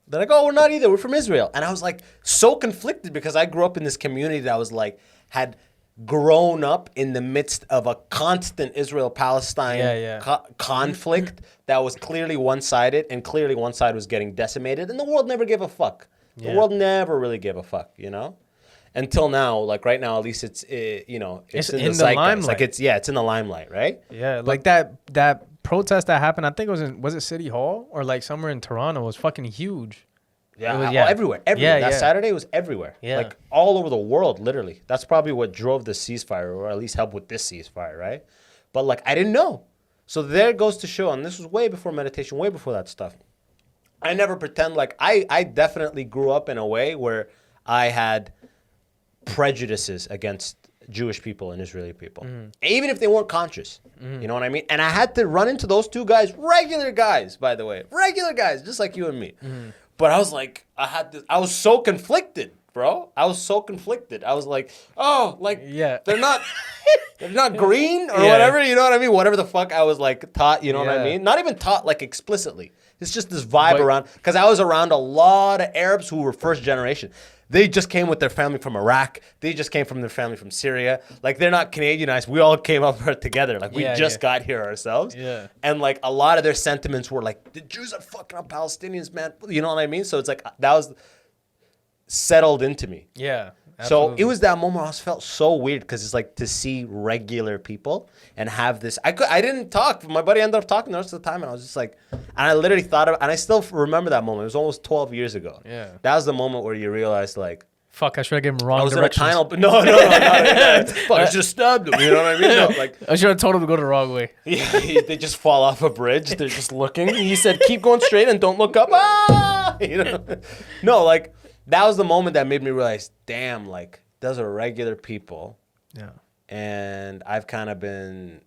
They're like, oh, we're not either. We're from Israel. And I was like so conflicted because I grew up in this community that was like, had grown up in the midst of a constant Israel-Palestine conflict that was clearly one-sided, and clearly one side was getting decimated, and the world never gave a fuck. The world never really gave a fuck, you know? Until now, like right now, at least it's you know, it's in the zeitgeist. limelight. Like it's in the limelight, right? Yeah, like that protest that happened, I think it was it City Hall or like somewhere in Toronto, was fucking huge. Yeah, was, everywhere. Yeah, that yeah. Saturday was everywhere. Yeah. Like all over the world, literally. That's probably what drove the ceasefire, or at least helped with this ceasefire, right? But like, I didn't know. So there goes to show, and this was way before meditation, way before that stuff. I never pretend like, I definitely grew up in a way where I had prejudices against Jewish people and Israeli people, even if they weren't conscious. You know what I mean? And I had to run into those two guys, regular guys, by the way, regular guys, just like you and me. But I was like, I was so conflicted, bro. I was so conflicted. I was like, oh, like, they're not green or whatever. You know what I mean? Whatever the fuck I was like taught. You know what I mean? Not even taught like explicitly. It's just this vibe around, because I was around a lot of Arabs who were first generation. They just came with their family from Iraq. They just came from their family from Syria. Like, they're not Canadianized. We all came up together. Like, we just got here ourselves. Yeah. And, like, a lot of their sentiments were like, the Jews are fucking up Palestinians, man. You know what I mean? So it's like, that was settled into me. Yeah. Absolutely. So it was that moment I felt so weird, because it's like to see regular people and have this. I didn't talk. My buddy ended up talking the rest of the time, and I was just like, and I literally thought of, and I still remember that moment. It was almost 12 years ago. Yeah. That was the moment where you realized, like, fuck, I should have given him wrong I was directions. in a tunnel. No. Fuck, I should have stabbed him. You know what I mean? No, like, I should have told him to go the wrong way. Yeah, they just fall off a bridge. They're just looking. He said, keep going straight and don't look up. Ah! You know? No, like, that was the moment that made me realize, damn, like, those are regular people. Yeah. and I've kind of been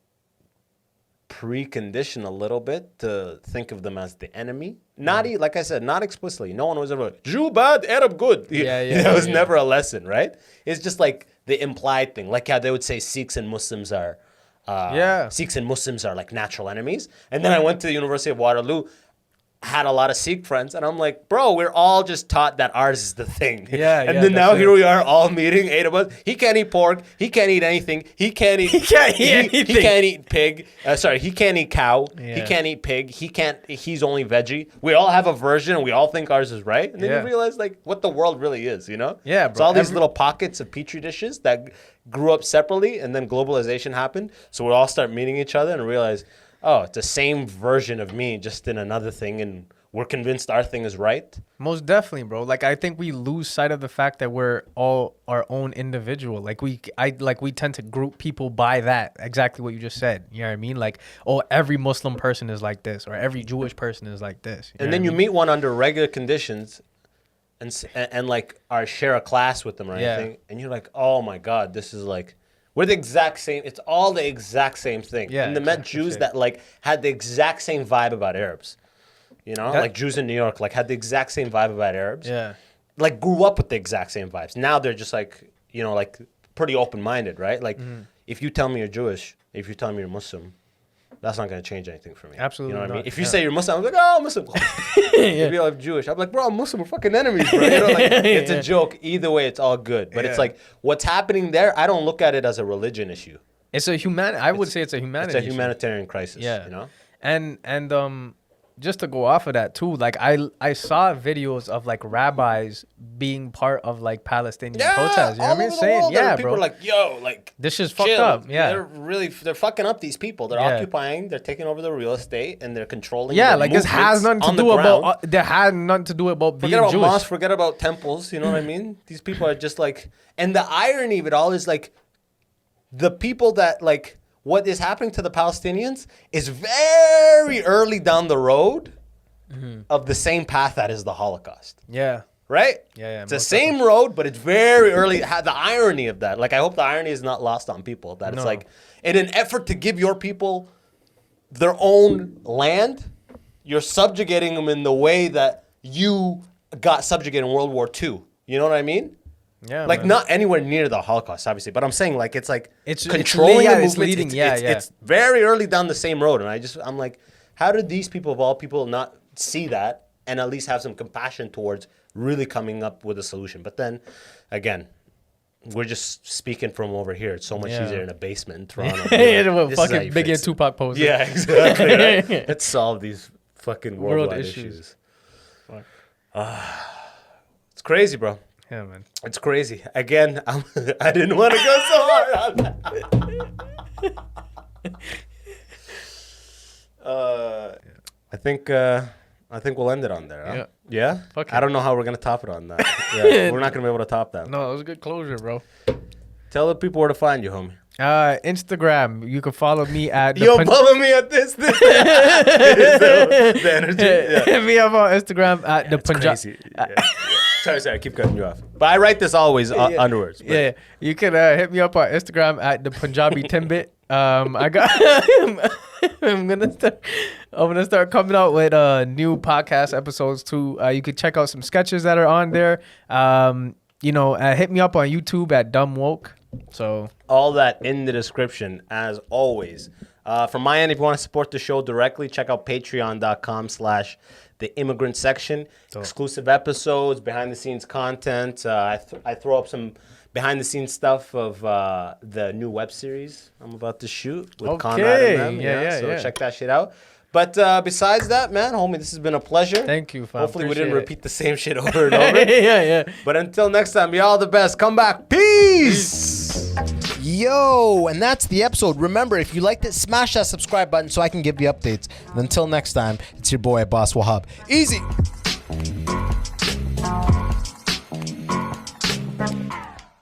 preconditioned a little bit to think of them as the enemy. Not like I said, not explicitly. No one was ever like, Jew bad, Arab good. That was never a lesson, right? It's just like the implied thing. Like how they would say Sikhs and Muslims are like natural enemies. And then I went to the University of Waterloo, had a lot of Sikh friends, and I'm like, bro, we're all just taught that ours is the thing. And then now here we are all meeting, 8 of us. He can't eat pork. He can't eat anything. He can't eat anything. He can't eat pig. He can't eat cow. He can't eat pig. He's only veggie. We all have a version and we all think ours is right. And then you realize like what the world really is, you know? Yeah, bro. It's all these little pockets of petri dishes that grew up separately, and then globalization happened. So we all start meeting each other and realize, oh, it's the same version of me, just in another thing, and we're convinced our thing is right. Most definitely, bro. Like I think we lose sight of the fact that we're all our own individual. Like we tend to group people by that. Exactly what you just said. You know what I mean? Like, oh, every Muslim person is like this, or every Jewish person is like this. And then you meet one under regular conditions, and like share a class with them or anything, and you're like, oh my God, this is like. We're the exact same. It's all the exact same thing. Yeah, and they met Jews that like had the exact same vibe about Arabs. You know, like Jews in New York, like had the exact same vibe about Arabs. Yeah. Like grew up with the exact same vibes. Now they're just like, you know, like pretty open-minded, right? Like if you tell me you're Jewish, if you tell me you're Muslim, that's not going to change anything for me. Absolutely. You know what I mean? If you say you're Muslim, I'm like, oh, Muslim. If you're like Jewish, I'm like, bro, I'm Muslim. We're fucking enemies, bro. You know, like, it's a joke. Either way, it's all good. But it's like what's happening there, I don't look at it as a religion issue. It's a I would say it's a humanitarian It's a humanitarian crisis. Yeah. You know? And just to go off of that too, like I saw videos of like rabbis being part of like Palestinian protests. You know what I mean? Saying, people are like, yo, like this is fucked up. Yeah, they're fucking up these people. They're occupying, they're taking over the real estate, and they're controlling. Yeah, like this has nothing to do about. There had nothing to do about being Jewish. Forget about mosques. Forget about temples. You know what I mean? These people are just like, and the irony of it all is like, the people that like. What is happening to the Palestinians is very early down the road of the same path that is the Holocaust. Yeah. Right? Yeah. It's the same road, but it's very early. The irony of that. Like, I hope the irony is not lost on people. That it's like, in an effort to give your people their own land, you're subjugating them in the way that you got subjugated in World War II. You know what I mean? Yeah, like man. Not anywhere near the Holocaust, obviously, but I'm saying like it's like it's controlling the it's movement. leading, It's very early down the same road, and I'm like, how did these people of all people not see that and at least have some compassion towards really coming up with a solution? But then, again, we're just speaking from over here. It's so much easier in a basement in Toronto. Fucking Biggie and Tupac poster. Yeah, exactly. Right? Let's solve these fucking worldwide issues. It's crazy, bro. Yeah, man. It's crazy. Again, I didn't want to go so hard on that. I think we'll end it on there. Huh? Yeah? I don't know how we're going to top it on that. Yeah, we're not going to be able to top that. No, it was a good closure, bro. Tell the people where to find you, homie. Instagram. You can follow me at... follow me at this. The energy. Yeah. Hit me up on Instagram at the Punjabi. Sorry, I keep cutting you off. But I write this always underwards. But. Yeah, you can hit me up on Instagram at the Punjabi Timbit. I'm gonna start coming out with new podcast episodes too. You can check out some sketches that are on there. Hit me up on YouTube at Dumb Woke. So all that in the description as always. From my end, if you want to support the show directly, check out patreon.com/the Immigrant Section. Exclusive episodes, behind the scenes content. I throw up some behind the scenes stuff of the new web series I'm about to shoot with Conrad and them. So check that shit out. But besides that, man, homie, this has been a pleasure. Thank you, fam. Hopefully we didn't repeat the same shit over and over. Yeah. But until next time, be all the best. Come back. Peace. Yo, and that's the episode. Remember, if you liked it, smash that subscribe button so I can give you updates. And until next time, it's your boy, Abbas Wahab. Easy.